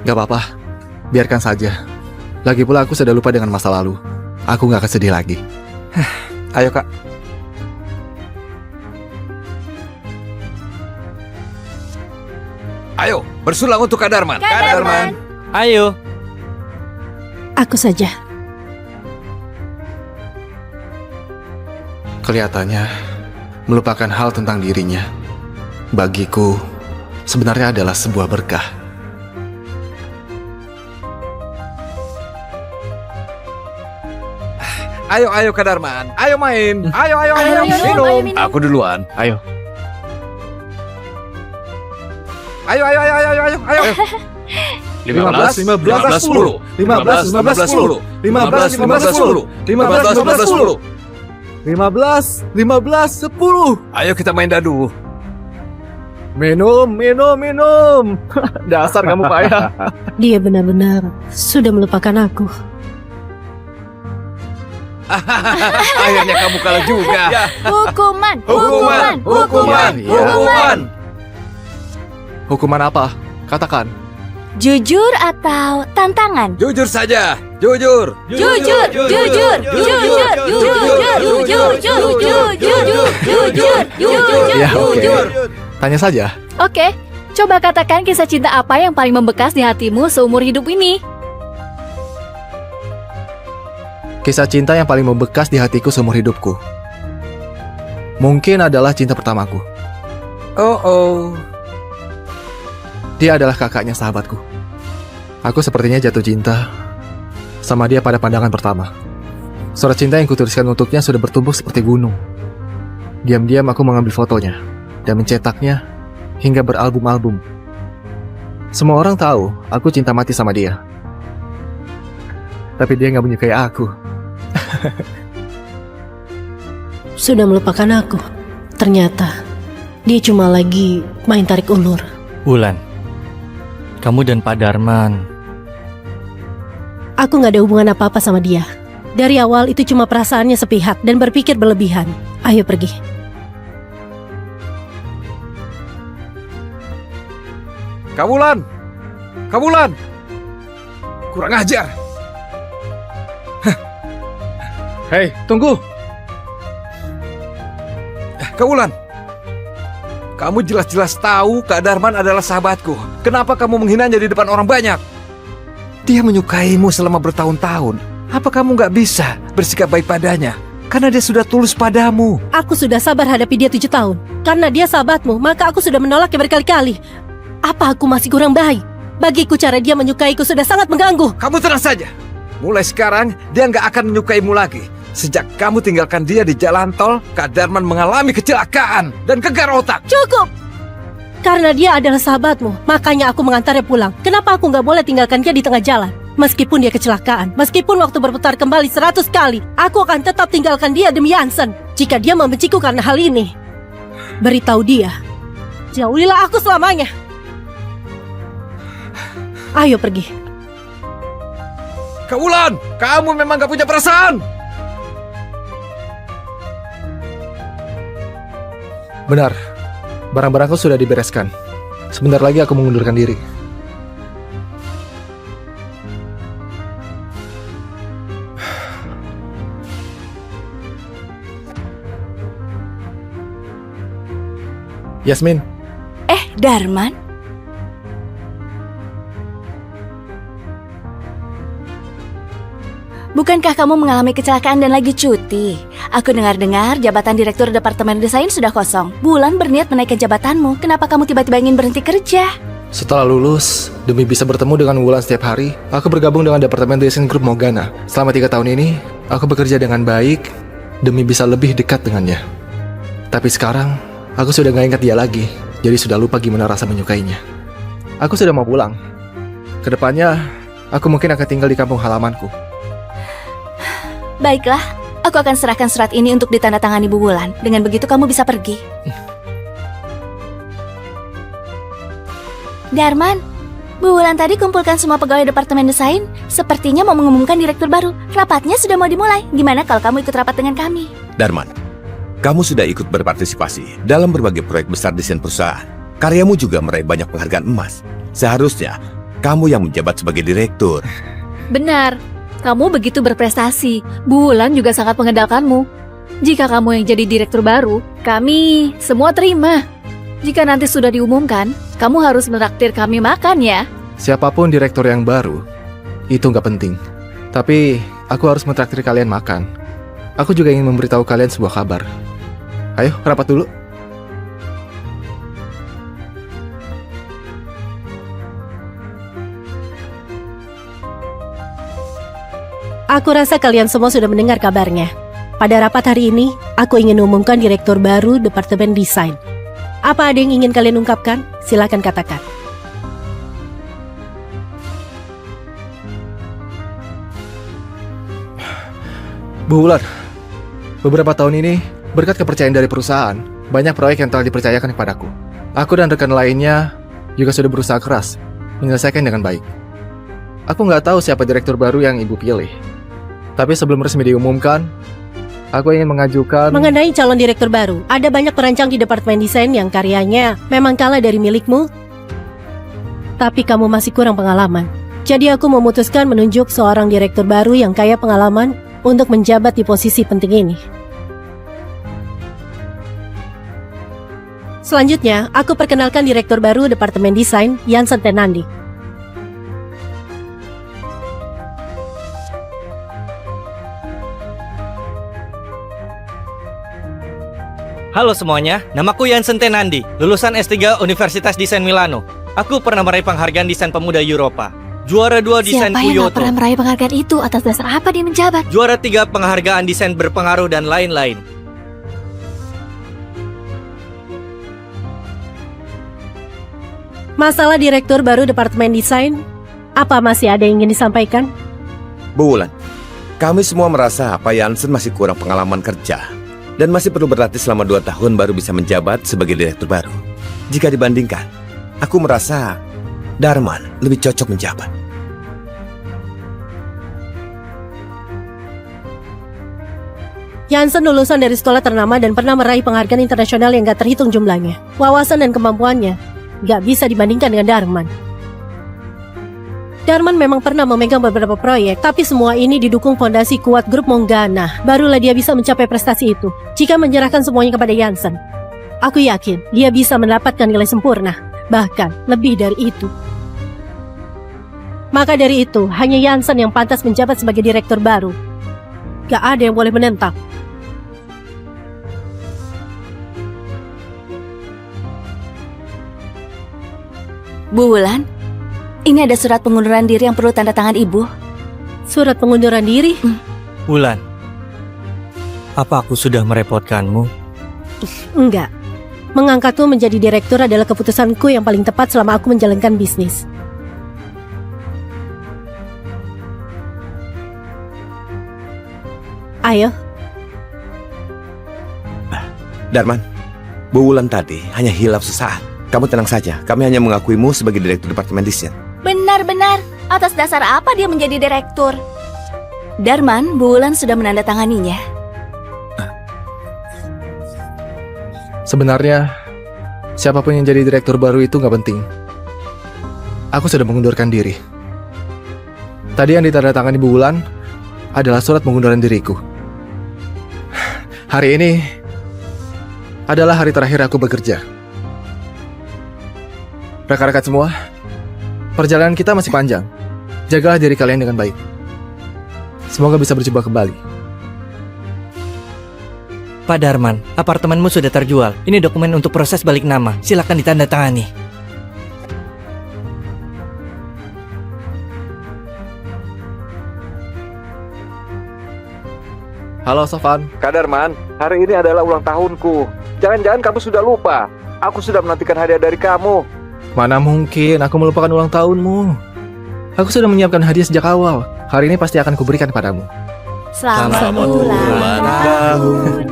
Gak apa-apa, biarkan saja. Lagi pula aku sudah lupa dengan masa lalu. Aku gak akan sedih lagi. Ayo Kak. Ayo, bersulang untuk Kak Darman. Kak Darman. Ayo. Aku saja. Kelihatannya melupakan hal tentang dirinya, bagiku sebenarnya adalah sebuah berkah. Ayo Kak Darman. Ayo main. Ayo minum. Aku duluan. Ayo. Ayo. 15, 10. 15, 10. 10. Ayo kita main dadu. Minum. Dasar kamu payah. Dia benar-benar sudah melupakan aku. Akhirnya kamu kalah juga. Hukuman. Hukuman apa? Katakan. Jujur atau tantangan? Jujur saja. Jujur. Jujur. Ya, oke. Tanya saja. Oke, coba katakan kisah cinta apa yang paling membekas di hatimu seumur hidup ini? Kisah cinta yang paling membekas di hatiku seumur hidupku mungkin adalah cinta pertamaku. Oh. Dia adalah kakaknya sahabatku. Aku sepertinya jatuh cinta sama dia pada pandangan pertama. Surat cinta yang kutuliskan untuknya sudah bertumpuk seperti gunung. Diam-diam aku mengambil fotonya dan mencetaknya hingga beralbum-album. Semua orang tahu aku cinta mati sama dia. Tapi dia nggak menyukai aku. Sudah melupakan aku. Ternyata dia cuma lagi main tarik ulur. Wulan, kamu dan Pak Darman. Aku nggak ada hubungan apa-apa sama dia. Dari awal itu cuma perasaannya sepihak dan berpikir berlebihan. Ayo pergi. Kak Wulan. Kurang ajar. Hei, tunggu. Kak Wulan. Kamu jelas-jelas tahu Kak Darman adalah sahabatku. Kenapa kamu menghinanya di depan orang banyak? Dia menyukaimu selama bertahun-tahun. Apa kamu nggak bisa bersikap baik padanya? Karena dia sudah tulus padamu. Aku sudah sabar hadapi dia 7 tahun. Karena dia sahabatmu, maka aku sudah menolaknya berkali-kali. Apa aku masih kurang baik? Bagiku cara dia menyukaiku sudah sangat mengganggu. Kamu tenang saja. Mulai sekarang dia nggak akan menyukaimu lagi. Sejak kamu tinggalkan dia di jalan tol, Kak Darman mengalami kecelakaan dan gegar otak. Cukup! Karena dia adalah sahabatmu, makanya aku mengantarnya pulang. Kenapa aku nggak boleh tinggalkan dia di tengah jalan? Meskipun dia kecelakaan, meskipun waktu berputar kembali 100 kali, aku akan tetap tinggalkan dia demi Hansen. Jika dia membenciku karena hal ini, beritahu dia, jauhilah aku selamanya. Ayo pergi. Kak Wulan, kamu memang gak punya perasaan. Benar. Barang-barangku sudah dibereskan. Sebentar lagi aku mengundurkan diri. Yasmin, Darman? Bukankah kamu mengalami kecelakaan dan lagi cuti? Aku dengar-dengar jabatan direktur departemen desain sudah kosong. Bulan berniat menaikkan jabatanmu. Kenapa kamu tiba-tiba ingin berhenti kerja? Setelah lulus, demi bisa bertemu dengan Wulan setiap hari, aku bergabung dengan Departemen Desain Grup Morgana. Selama 3 tahun ini, aku bekerja dengan baik demi bisa lebih dekat dengannya. Tapi sekarang, aku sudah gak ingat dia lagi, jadi sudah lupa gimana rasa menyukainya. Aku sudah mau pulang. Kedepannya, aku mungkin akan tinggal di kampung halamanku. Baiklah, aku akan serahkan surat ini untuk ditandatangani Bu Wulan. Dengan begitu kamu bisa pergi. Darman, Bu Wulan tadi kumpulkan semua pegawai departemen desain. Sepertinya mau mengumumkan direktur baru. Rapatnya sudah mau dimulai. Gimana kalau kamu ikut rapat dengan kami? Darman, kamu sudah ikut berpartisipasi dalam berbagai proyek besar desain perusahaan. Karyamu juga meraih banyak penghargaan emas. Seharusnya kamu yang menjabat sebagai direktur. Benar, kamu begitu berprestasi. Bu Wulan juga sangat mengandalkanmu. Jika kamu yang jadi direktur baru, kami semua terima. Jika nanti sudah diumumkan, kamu harus menraktir kami makan ya. Siapapun direktur yang baru, itu nggak penting. Tapi, aku harus mentraktir kalian makan. Aku juga ingin memberitahu kalian sebuah kabar. Ayo, rapat dulu. Aku rasa kalian semua sudah mendengar kabarnya. Pada rapat hari ini, aku ingin umumkan direktur baru Departemen Desain. Apa ada yang ingin kalian ungkapkan? Silakan katakan. Bu Wulan, beberapa tahun ini, berkat kepercayaan dari perusahaan, banyak proyek yang telah dipercayakan kepadaku. Aku dan rekan lainnya juga sudah berusaha keras menyelesaikan dengan baik. Aku nggak tahu siapa direktur baru yang ibu pilih. Tapi sebelum resmi diumumkan, aku ingin mengajukan... Mengenai calon direktur baru, ada banyak perancang di Departemen Desain yang karyanya memang kalah dari milikmu. Tapi kamu masih kurang pengalaman. Jadi aku memutuskan menunjuk seorang direktur baru yang kaya pengalaman untuk menjabat di posisi penting ini. Selanjutnya, aku perkenalkan direktur baru Departemen Desain, Jansen Tenandi. Halo semuanya, namaku Jansen Tenandi, lulusan S3 Universitas Desain Milano. Aku pernah meraih penghargaan desain pemuda Eropa. Juara 2 desain Siapa yang Kyoto. gak pernah meraih penghargaan itu? Atas dasar apa dia menjabat? Juara 3 penghargaan desain berpengaruh dan lain-lain. Masalah direktur baru Departemen Desain, apa masih ada yang ingin disampaikan? Bu Wulan, kami semua merasa Pak Jansen masih kurang pengalaman kerja dan masih perlu berlatih selama 2 tahun baru bisa menjabat sebagai direktur baru. Jika dibandingkan, aku merasa Darman lebih cocok menjabat. Jansen lulusan dari sekolah ternama dan pernah meraih penghargaan internasional yang gak terhitung jumlahnya. Wawasan dan kemampuannya gak bisa dibandingkan dengan Darman. Darman memang pernah memegang beberapa proyek, tapi semua ini didukung fondasi kuat grup Morgana. Barulah dia bisa mencapai prestasi itu. Jika menyerahkan semuanya kepada Jansen, aku yakin dia bisa mendapatkan nilai sempurna, bahkan lebih dari itu. Maka dari itu, hanya Jansen yang pantas menjabat sebagai direktur baru. Gak ada yang boleh menentang. Bu Wulan, ini ada surat pengunduran diri yang perlu tanda tangan ibu. Surat pengunduran diri? Wulan, apa aku sudah merepotkanmu? Enggak. Mengangkatmu menjadi direktur adalah keputusanku yang paling tepat selama aku menjalankan bisnis. Ayo. Darman, Bu Wulan tadi hanya hilaf sesaat. Kamu tenang saja, kami hanya mengakuimu sebagai direktur departemen desain. Benar-benar, atas dasar apa dia menjadi direktur? Darman, Bu Wulan sudah menandatanganinya. Sebenarnya, siapapun yang jadi direktur baru itu nggak penting. Aku sudah mengundurkan diri. Tadi yang ditandatangani Bu Wulan adalah surat pengunduran diriku. Hari ini adalah hari terakhir aku bekerja. Rekan-rekan semua, perjalanan kita masih panjang. Jagalah diri kalian dengan baik. Semoga bisa berjumpa kembali. Pak Darman, apartemenmu sudah terjual. Ini dokumen untuk proses balik nama. Silakan ditandatangani. Halo Sofan. Kak Darman, hari ini adalah ulang tahunku. Jangan-jangan kamu sudah lupa. Aku sudah menantikan hadiah dari kamu. Mana mungkin aku melupakan ulang tahunmu. Aku sudah menyiapkan hadiah sejak awal. Hari ini pasti akan kuberikan padamu. Selamat ulang tahun.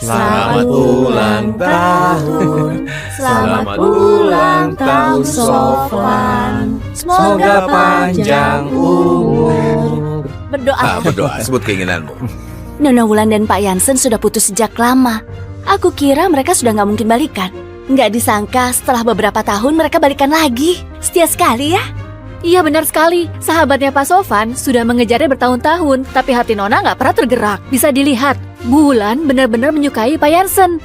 Selamat ulang tahun. Selamat ulang tahun Sofan. Semoga panjang umur. Berdoa. Berdoa, sebut keinginanmu. Nona Wulan dan Pak Jansen sudah putus sejak lama. Aku kira mereka sudah nggak mungkin balikan. Nggak disangka setelah beberapa tahun mereka balikan lagi. Setia sekali ya. Iya benar sekali, sahabatnya Pak Sofan sudah mengejarnya bertahun-tahun, tapi hati Nona nggak pernah tergerak. Bisa dilihat, Wulan benar-benar menyukai Pak Jansen.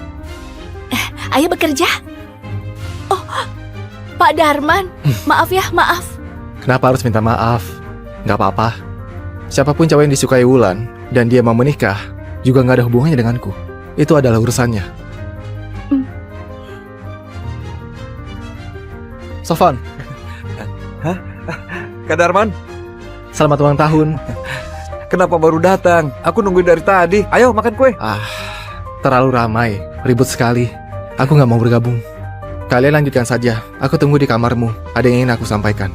Ayo bekerja. Oh, Pak Darman, maaf ya, maaf. Kenapa harus minta maaf? Nggak apa-apa. Siapapun cowok yang disukai Wulan dan dia mau menikah juga nggak ada hubungannya denganku. Itu adalah urusannya. Sofan. Hah? Kak Darman, Selamat ulang tahun. kenapa baru datang? Aku nungguin dari tadi. Ayo makan kue. Terlalu ramai, ribut sekali. Aku nggak mau bergabung. Kalian lanjutkan saja. Aku tunggu di kamarmu. Ada yang ingin aku sampaikan.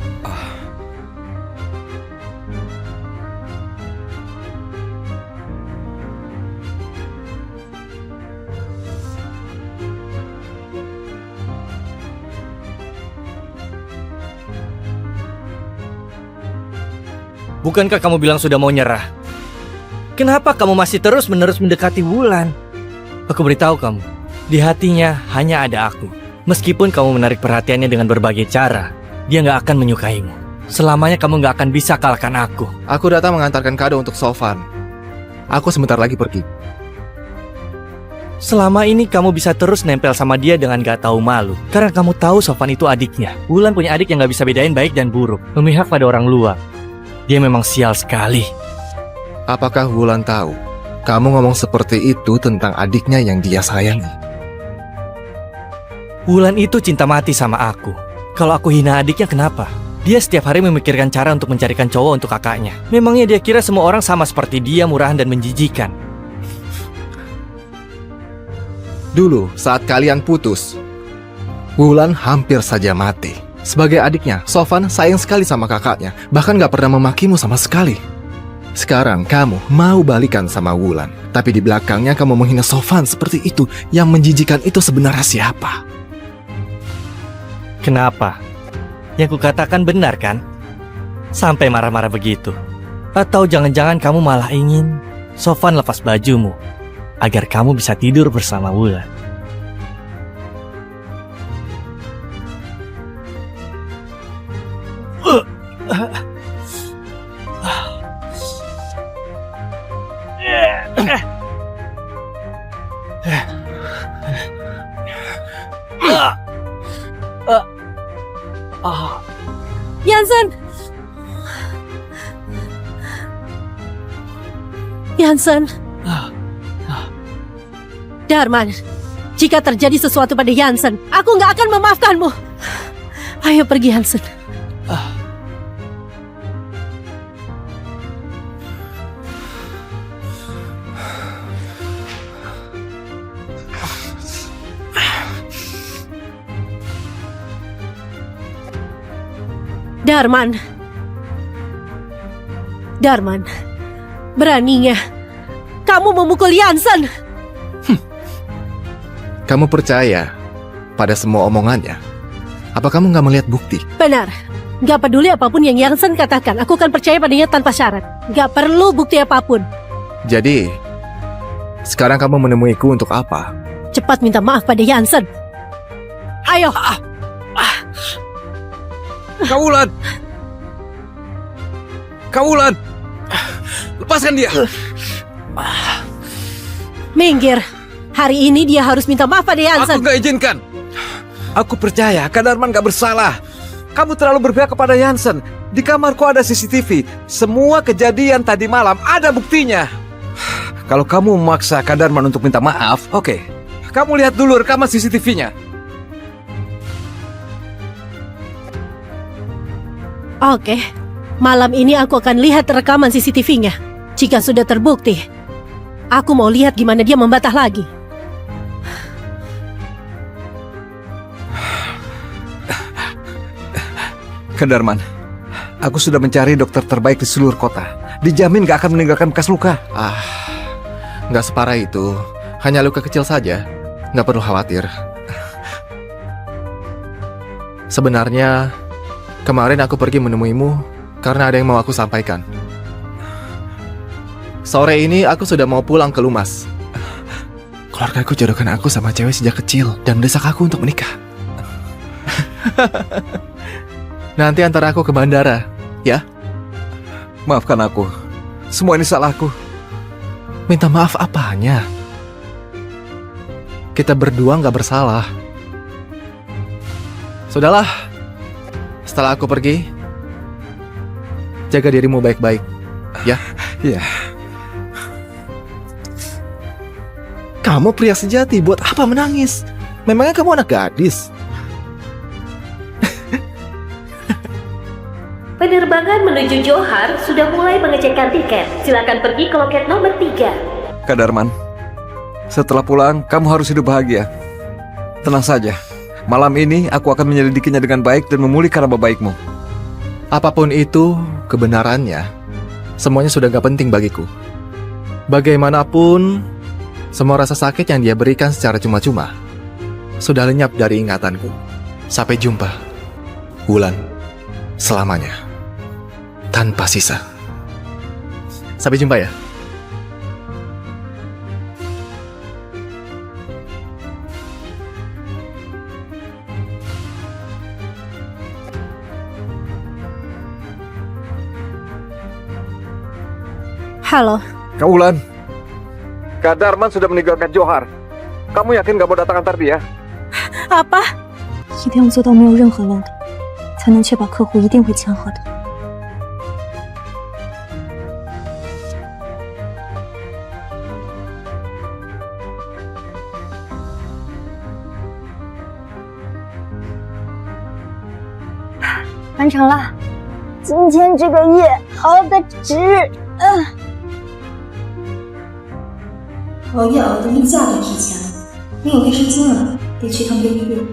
Bukankah kamu bilang sudah mau nyerah? Kenapa kamu masih terus-menerus mendekati Wulan? Aku beritahu kamu, di hatinya hanya ada aku. Meskipun kamu menarik perhatiannya dengan berbagai cara, dia nggak akan menyukaimu. Selamanya kamu nggak akan bisa kalahkan aku. Aku datang mengantarkan kado untuk Sofan. Aku sebentar lagi pergi. Selama ini kamu bisa terus nempel sama dia dengan gak tahu malu. Karena kamu tahu Sofan itu adiknya. Wulan punya adik yang gak bisa bedain baik dan buruk. Memihak pada orang luar. Dia memang sial sekali. Apakah Wulan tahu? Kamu ngomong seperti itu tentang adiknya yang dia sayangi. Wulan itu cinta mati sama aku. Kalau aku hina adiknya kenapa? Dia setiap hari memikirkan cara untuk mencarikan cowok untuk kakaknya. Memangnya dia kira semua orang sama seperti dia, murahan dan menjijikan? Dulu saat kalian putus, Wulan hampir saja mati. Sebagai adiknya, Sofan sayang sekali sama kakaknya. Bahkan gak pernah memakimu sama sekali. Sekarang kamu mau balikan sama Wulan, tapi di belakangnya kamu menghina Sofan seperti itu. Yang menjijikan itu sebenarnya siapa? Kenapa? Yang kukatakan benar kan? Sampai marah-marah begitu. Atau jangan-jangan kamu malah ingin Sofan lepas bajumu agar kamu bisa tidur bersama Wulan. Jansen! Jansen! Darman, jika terjadi sesuatu pada Jansen, aku nggak akan memaafkanmu. Ayo pergi, Jansen. Darman. Darman, beraninya kamu memukul Jansen. Kamu percaya pada semua omongannya? Apa kamu nggak melihat bukti? Benar. Gak peduli apapun yang Jansen katakan, aku akan percaya padanya tanpa syarat. Gak perlu bukti apapun. Jadi, sekarang kamu menemuiku untuk apa? Cepat minta maaf pada Jansen. Ayo. Kak Wulan! Kak Wulan! Lepaskan dia! Minggir. Hari ini dia harus minta maaf pada Jansen. Aku gak izinkan. Aku percaya Kak Darman gak bersalah. Kamu terlalu berpihak kepada Jansen. Di kamarku ada CCTV. Semua kejadian tadi malam ada buktinya. Kalau kamu memaksa Kak Darman untuk minta maaf, oke. Kamu lihat dulu rekaman CCTV-nya. Oke, malam ini aku akan lihat rekaman CCTV-nya. Jika sudah terbukti, aku mau lihat gimana dia membantah lagi. Kak Darman, aku sudah mencari dokter terbaik di seluruh kota. Dijamin gak akan meninggalkan bekas luka. Nggak separah itu. Hanya luka kecil saja. Nggak perlu khawatir. Sebenarnya, kemarin aku pergi menemuimu karena ada yang mau aku sampaikan. Sore ini aku sudah mau pulang ke Lumas. Keluarga aku jodohkan aku sama cewek sejak kecil dan mendesak aku untuk menikah. Nanti antar aku ke bandara, ya? Maafkan aku. Semua ini salahku. Minta maaf apanya? Kita berdua nggak bersalah. Sudahlah. Setelah aku pergi, jaga dirimu baik-baik, ya? Iya. Kamu pria sejati, buat apa menangis? Memangnya kamu anak gadis? Penerbangan menuju Johar sudah mulai mengecekkan tiket. Silakan pergi ke loket nomor 3. Kak Darman, setelah pulang kamu harus hidup bahagia. Tenang saja. Malam ini aku akan menyelidikinya dengan baik dan memulihkan nama baikmu. Apapun itu kebenarannya, semuanya sudah gak penting bagiku. Bagaimanapun, semua rasa sakit yang dia berikan secara cuma-cuma sudah lenyap dari ingatanku. Sampai jumpa, Wulan, selamanya. Tanpa sisa. Sampai jumpa ya. Halo. Kak Wulan, Kak Darman sudah meninggalkan Johar. Kamu yakin gak mau datang antar dia? Apa? 一定要做到没有任何漏洞，才能确保客户一定会签合同。完成了，今天这个夜熬得值。熬夜熬得例假都提前了，没有卫生巾了，得去趟 baby room。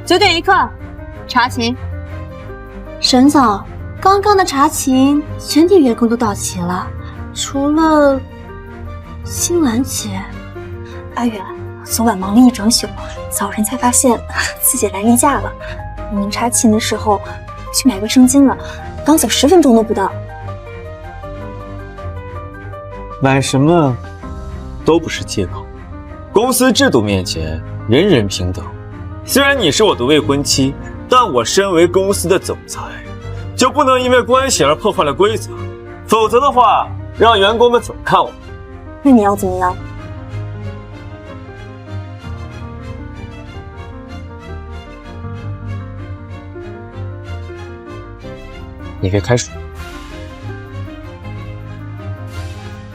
9点一刻，查勤。沈总，刚刚的查勤，全体员工都到齐了，除了新兰姐。阿远，昨晚忙了一整宿，早晨才发现自己来例假了。您查勤的时候去买卫生巾了，刚走10分钟都不到。买什么都不是借口，公司制度面前人人平等。虽然你是我的未婚妻，但我身为公司的总裁，就不能因为关系而破坏了规则，否则的话，让员工们怎么看我？那你要怎么样？你可以开除。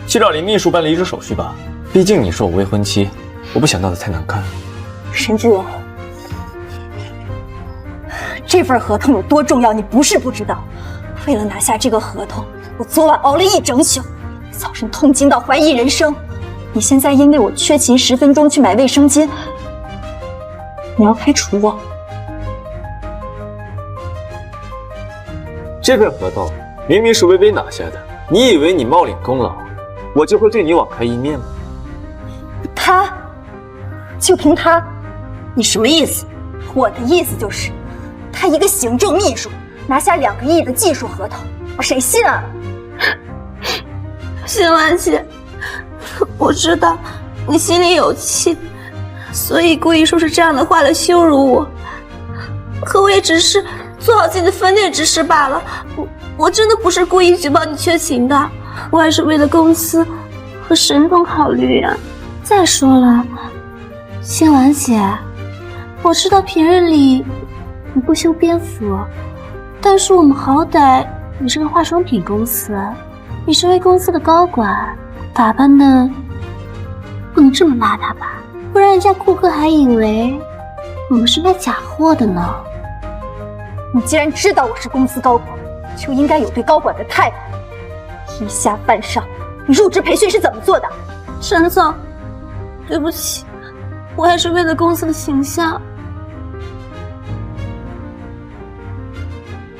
去找林秘书办离职手续吧，毕竟你是我未婚妻，我不想闹得太难看。沈志远，这份合同有多重要，你不是不知道。为了拿下这个合同，我昨晚熬了一整宿，早晨痛经到怀疑人生。你现在因为我缺勤10分钟去买卫生巾，你要开除我？这份合同明明是微微拿下的，你以为你冒领功劳，我就会对你网开一面吗？他，就凭他，你什么意思？我的意思就是，他一个行政秘书拿下2个亿的技术合同，谁信啊？新兰姐，我知道你心里有气，所以故意说出这样的话来羞辱我。可我也只是做好自己的分内之事罢了。我真的不是故意举报你缺勤的，我还是为了公司和沈总考虑呀。再说了，新兰姐，我知道平日里你不修边幅，但是我们好歹也是个化妆品公司，你身为公司的高管，打扮的不能这么邋遢吧？不然人家顾客还以为我们是卖假货的呢。你既然知道我是公司高管，就应该有对高管的态度。以下犯上，你入职培训是怎么做的？沈总，对不起，我还是为了公司的形象。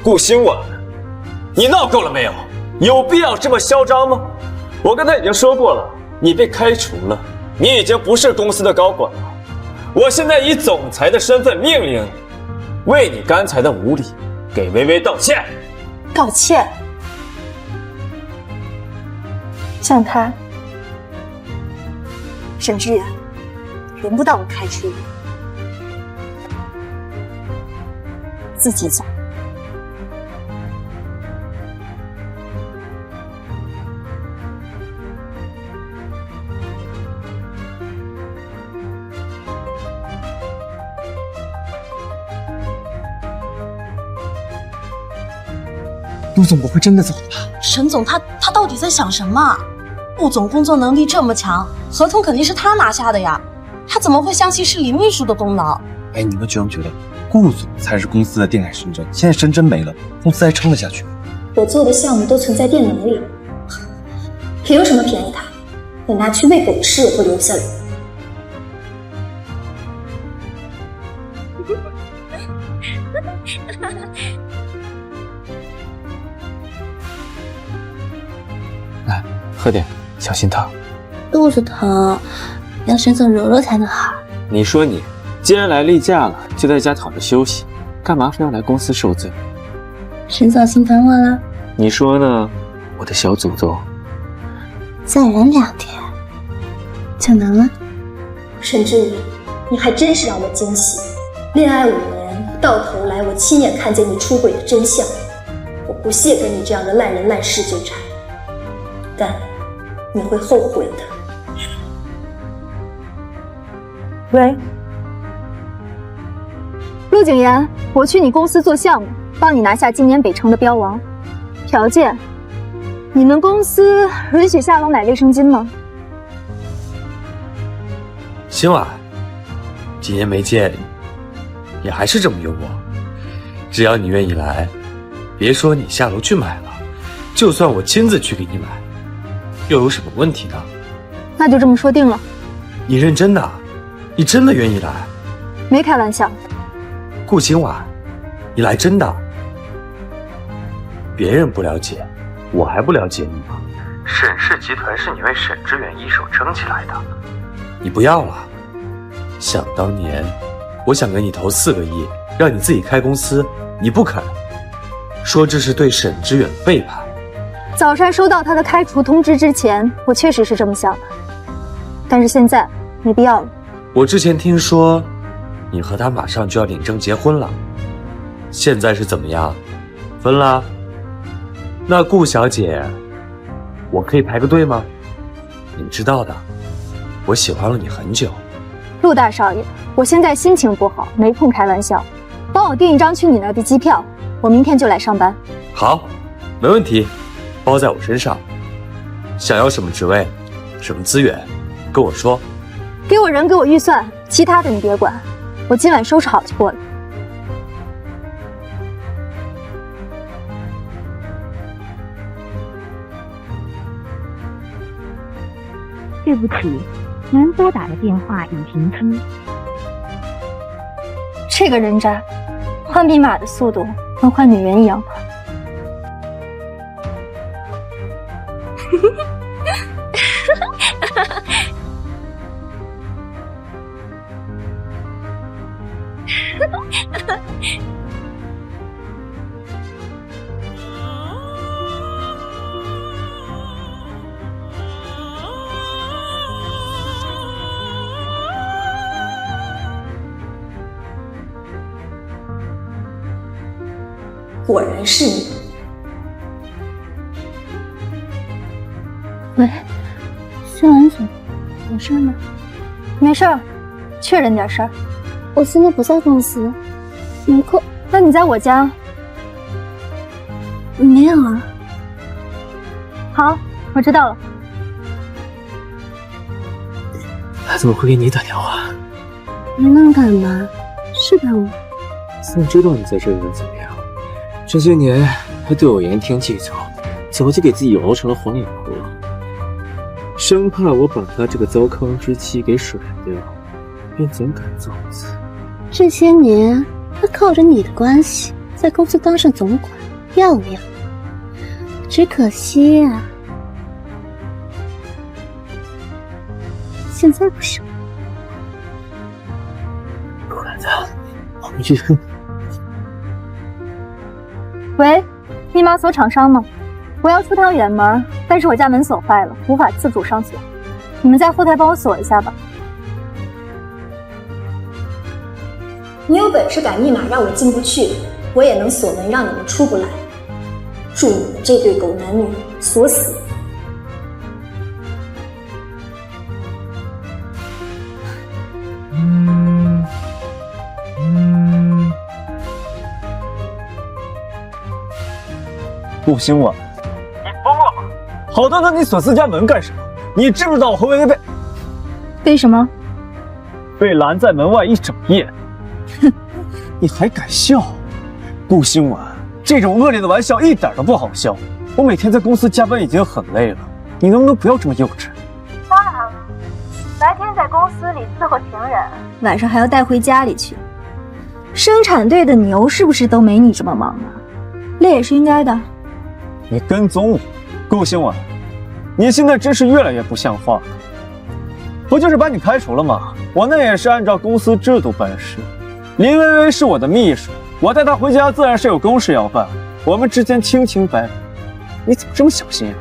顾新婉，你闹够了没有？有必要这么嚣张吗？我刚才已经说过了，你被开除了，你已经不是公司的高管了。我现在以总裁的身份命令你，为你刚才的无礼，给微微道歉。道歉？像他，沈志远，轮不到我开除你，自己走。陆总不会真的走了吧？沈总他到底在想什么？陆总工作能力这么强，合同肯定是他拿下的呀，他怎么会相信是李秘书的功劳？哎，你们觉不觉得顾总才是公司的定海神针？现在神针没了，公司还撑得下去吗？我做的项目都存在电脑里，凭什么便宜他？我拿去喂狗吃也不留下来。来，喝点，小心疼。肚子疼，要沈总揉揉才能好。你说你，既然来例假了，就在家躺着休息，干嘛非要来公司受罪？沈总心疼我了？你说呢，我的小祖宗？再忍2天就能了。沈志宇，你还真是让我惊喜。恋爱5年，到头来我亲眼看见你出轨的真相。我不屑跟你这样的烂人烂事纠缠，但你会后悔的。喂，陆景言，我去你公司做项目，帮你拿下今年北城的标王。条件，你们公司允许夏龙买卫生巾吗？新婉，几年没见，你还是这么幽默。只要你愿意来，别说你下楼去买了，就算我亲自去给你买，又有什么问题呢？那就这么说定了。你认真的？你真的愿意来？没开玩笑。顾新婉，你来真的？别人不了解，我还不了解你吗？沈氏集团是你为沈志远一手撑起来的，你不要了。想当年，我想给你投4个亿，让你自己开公司，你不肯，说这是对沈志远的背叛。早上收到他的开除通知之前，我确实是这么想的，但是现在没必要了。我之前听说，你和他马上就要领证结婚了，现在是怎么样？分了？那顾小姐，我可以排个队吗？你知道的，我喜欢了你很久。陆大少爷，我现在心情不好，没空开玩笑，帮我订一张去你那儿的机票，我明天就来上班。好，没问题，包在我身上。想要什么职位，什么资源，跟我说。给我人，给我预算，其他的你别管，我今晚收拾好就过来。对不起，您拨打的电话已停机。这个人渣，换密码的速度跟换女人一样快。果然是你。喂，孙婉总，有事吗？没事儿，确认点事儿。我现在不在公司，没空。那你在我家？没有啊。好，我知道了。他怎么会给你打电话？没那么赶吧？是吧我？怎么知道你在这里能怎么样？这些年还对我言听计从，早就给自己熬成了黄脸婆，生怕我把他这个糟糠之妻给甩掉，便怎敢造次。这些年他靠着你的关系，在公司当上总管，漂亮。只可惜啊，现在不是。管他，回去。喂，密码锁厂商吗？我要出趟远门，但是我家门锁坏了，无法自主上锁。你们在后台帮我锁一下吧。你有本事改密码让我进不去，我也能锁门让你们出不来。祝你们这对狗男女锁死！顾兴晚，你疯了吗？好端端你锁自家门干什么？你知不知道我和薇薇被什么？被拦在门外一整夜。哼，你还敢笑？顾兴晚，这种恶劣的玩笑一点都不好笑。我每天在公司加班已经很累了，你能不能不要这么幼稚？当然了，白天在公司里伺候情人，晚上还要带回家里去。生产队的牛是不是都没你这么忙啊？累也是应该的。你跟踪我，顾兴晚，你现在真是越来越不像话了。不就是把你开除了吗？我那也是按照公司制度办事。林薇薇是我的秘书，我带她回家自然是有公事要办，我们之间清清白白。你怎么这么小心啊？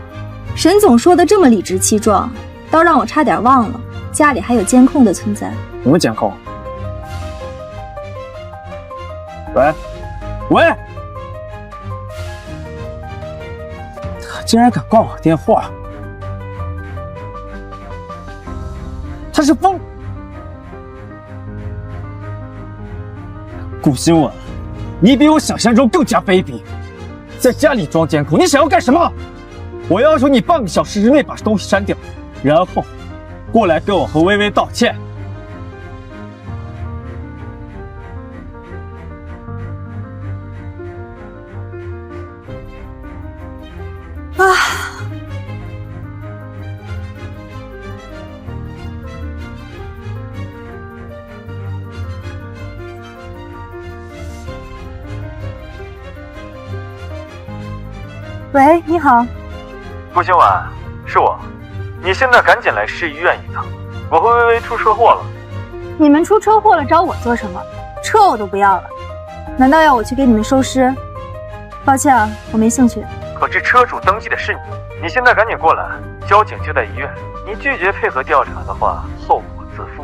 沈总说的这么理直气壮，倒让我差点忘了家里还有监控的存在。什么监控？喂，喂！他竟然敢挂我电话！他是疯！顾兴晚，你比我想象中更加卑鄙，在家里装监控，你想要干什么？我要求你半个小时之内把东西删掉，然后过来跟我和薇薇道歉。啊！喂，你好。顾兴晚，是我。你现在赶紧来市医院一趟，我和薇薇出车祸了。你们出车祸了找我做什么？车我都不要了，难道要我去给你们收尸？抱歉啊，我没兴趣。可这车主登记的是你，你现在赶紧过来，交警就在医院。你拒绝配合调查的话，后果自负。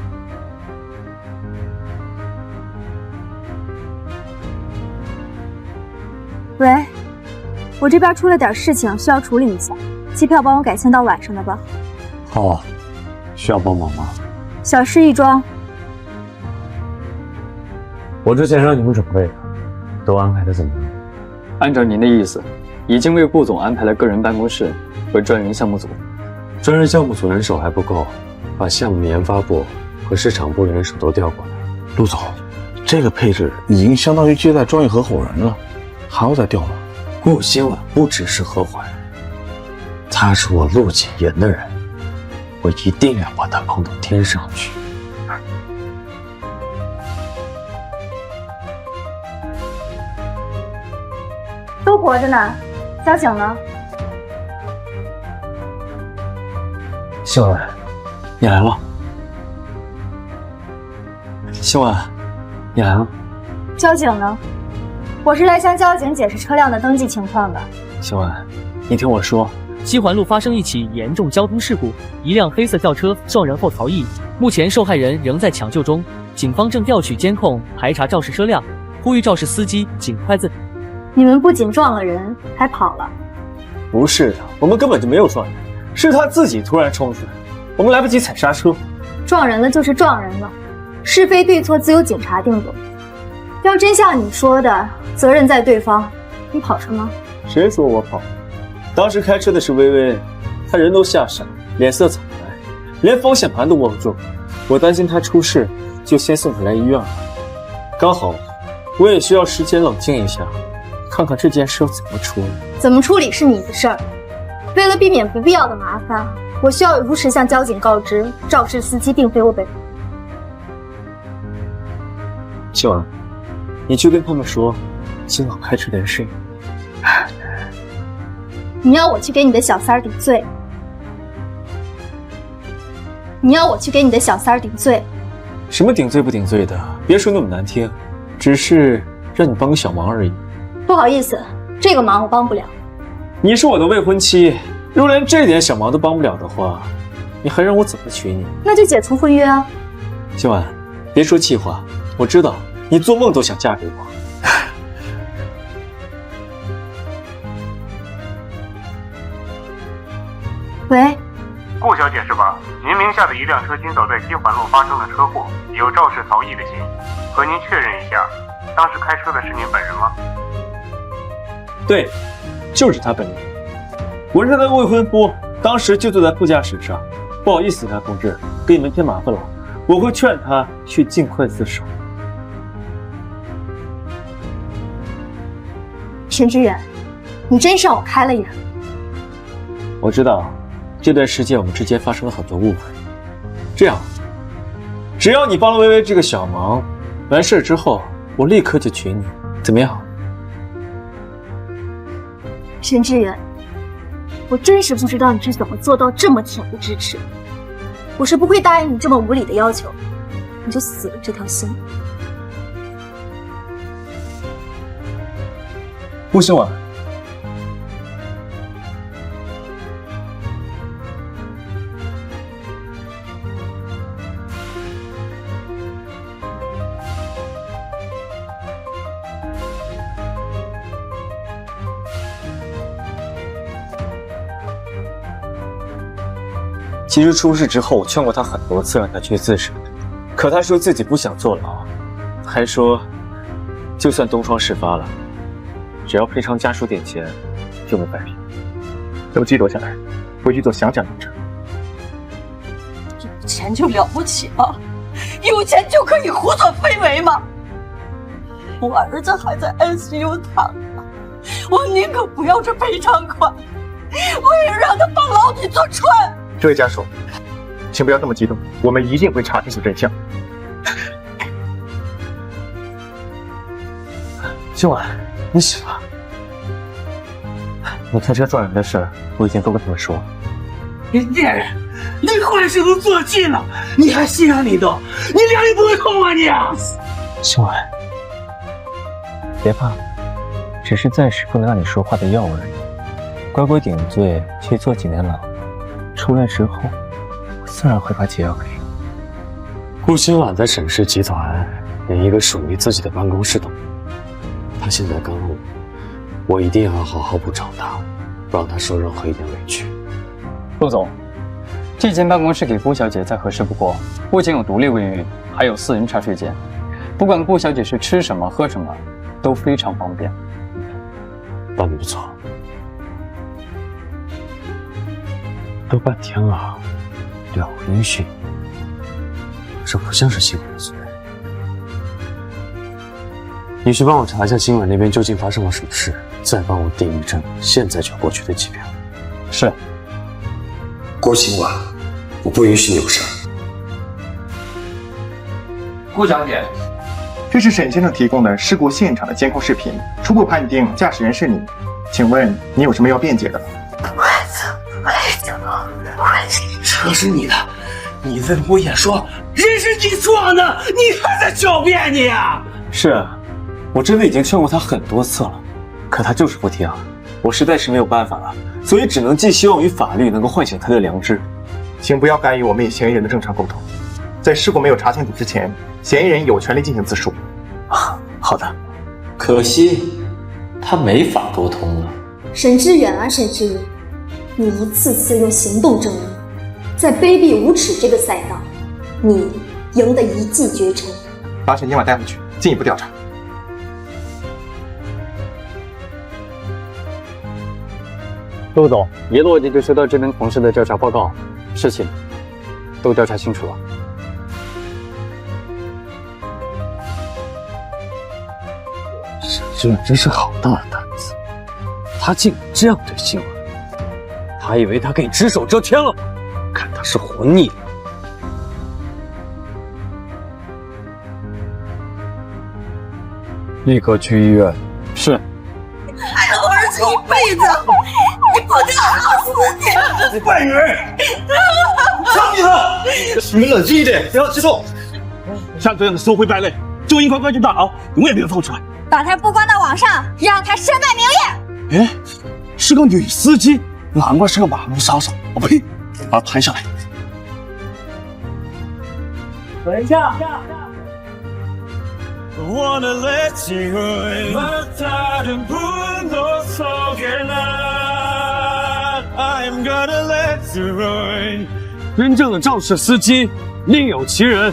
喂，我这边出了点事情，需要处理一下，机票帮我改签到晚上的吧。好啊，需要帮忙吗？小事一桩。我之前让你们准备的，都安排的怎么样？按照您的意思，已经为顾总安排了个人办公室和专人项目组。专人项目组人手还不够，把项目研发部和市场部人手都调过来。陆总，这个配置已经相当于接待专业合伙人了，还要再调吗？顾兴晚不只是合伙人，他是我陆谨言的人，我一定要把他捧到天上去。都活着呢，交警呢？兴晚，你来了。兴晚，你来了。交警呢？我是来向交警解释车辆的登记情况的。兴晚，你听我说，西环路发生一起严重交通事故，一辆黑色轿车撞人后逃逸，目前受害人仍在抢救中，警方正调取监控排查肇事车辆，呼吁肇事司机尽快自。你们不仅撞了人，还跑了。不是的，我们根本就没有撞人，是他自己突然冲出来，我们来不及踩刹车。撞人了就是撞人了，是非对错自有警察定夺。要真像你说的，责任在对方，你跑什么？谁说我跑？当时开车的是薇薇，她人都吓傻，脸色惨白，连方向盘都握不住。我担心她出事，就先送她来医院了。刚好，我也需要时间冷静一下，看看这件事怎么处理。怎么处理是你的事儿。为了避免不必要的麻烦，我需要如实向交警告知，肇事司机并非我本人。今晚，你去跟他们说，今晚开车的人是你。你要我去给你的小三儿顶罪？你要我去给你的小三儿顶罪？什么顶罪不顶罪的？别说那么难听，只是让你帮个小忙而已。不好意思，这个忙我帮不了。你是我的未婚妻，如连这点小忙都帮不了的话，你还让我怎么娶你？那就解除婚约啊！今晚别说气话，我知道你做梦都想嫁给我。喂，顾小姐是吧？您名下的一辆车今早在西环路发生了车祸，有肇事逃逸的嫌疑。和您确认一下，当时开车的是您本人吗？对，就是他本人。我是他的未婚夫，当时就坐在副驾驶上。不好意思，他同志，给你们添麻烦了。我会劝他去尽快自首。沈志远，你真是让我开了眼。我知道，这段时间我们之间发生了很多误会。这样，只要你帮了薇薇这个小忙，完事之后，我立刻就娶你，怎么样？沈志远，我真是不知道你是怎么做到这么恬不知耻。我是不会答应你这么无理的要求，你就死了这条心。顾新婉，其实出事之后，我劝过他很多次，让他去自首，可他说自己不想坐牢，还说就算东窗事发了，只要赔偿家属点钱，就能摆平。都记录下来，回去做详细论证。有钱就了不起吗？有钱就可以胡作非为吗？我儿子还在 ICU 躺着，我宁可不要这赔偿款，我也让他放牢里坐船。这位家属，请不要那么激动，我们一定会查清楚真相。今晚你醒了。你开车撞人的事儿，我已经都跟他们说了。你贱人，你坏事都做尽了，你还心安理得？你良心不会痛吗你？今晚别怕，只是暂时不能让你说话的药而已。乖乖顶罪，去坐几年牢。出来之后，我自然会把解药给你。顾新婉在沈氏集团连一个属于自己的办公室都没有，他现在刚入，我一定要好好补偿他，不让他受任何一点委屈。陆总，这间办公室给顾小姐再合适不过，不仅有独立卫浴，还有私人茶水间，不管顾小姐是吃什么喝什么，都非常方便。办得不错。都半天了，让我允许你，这不像是新闻的罪。你去帮我查一下新闻那边究竟发生了什么事，再帮我定一张现在就过去的机票。是。郭新婉，我不允许你有事。顾小姐，这是沈先生提供的事故现场的监控视频，初步判定驾驶人是你，请问你有什么要辩解的？车是你的，你在我眼说人是你撞的，你还在狡辩你啊！是啊，我真的已经劝过他很多次了，可他就是不听，我实在是没有办法了，所以只能寄希望于法律能够唤醒他的良知。请不要干预我们与嫌疑人的正常沟通，在事故没有查清楚之前，嫌疑人有权利进行自述。好的。可惜他没法沟通了。沈志远啊，沈志远，你一次次用行动证明，在卑鄙无耻这个赛道，你赢得一骑绝尘。把沈今晚带回去，进一步调查。陆总，一落地就收到这名同事的调查报告，事情都调查清楚了。沈志远真是好大的胆子，他竟敢这样对星儿，他以为他可以只手遮天了吗？看他是活腻了。立刻去医院。是。害了我儿子一辈子，你不得好死你！坏女人！枪毙他！你们冷静一点，不要激动。像这样的社会败类，就应该关进大牢，永远别放出来。把他曝光到网上，让他身败名裂。哎，是个女司机，难怪是个马路杀手。我呸！把他抬下来。等一下。真正的肇事司机另有其人。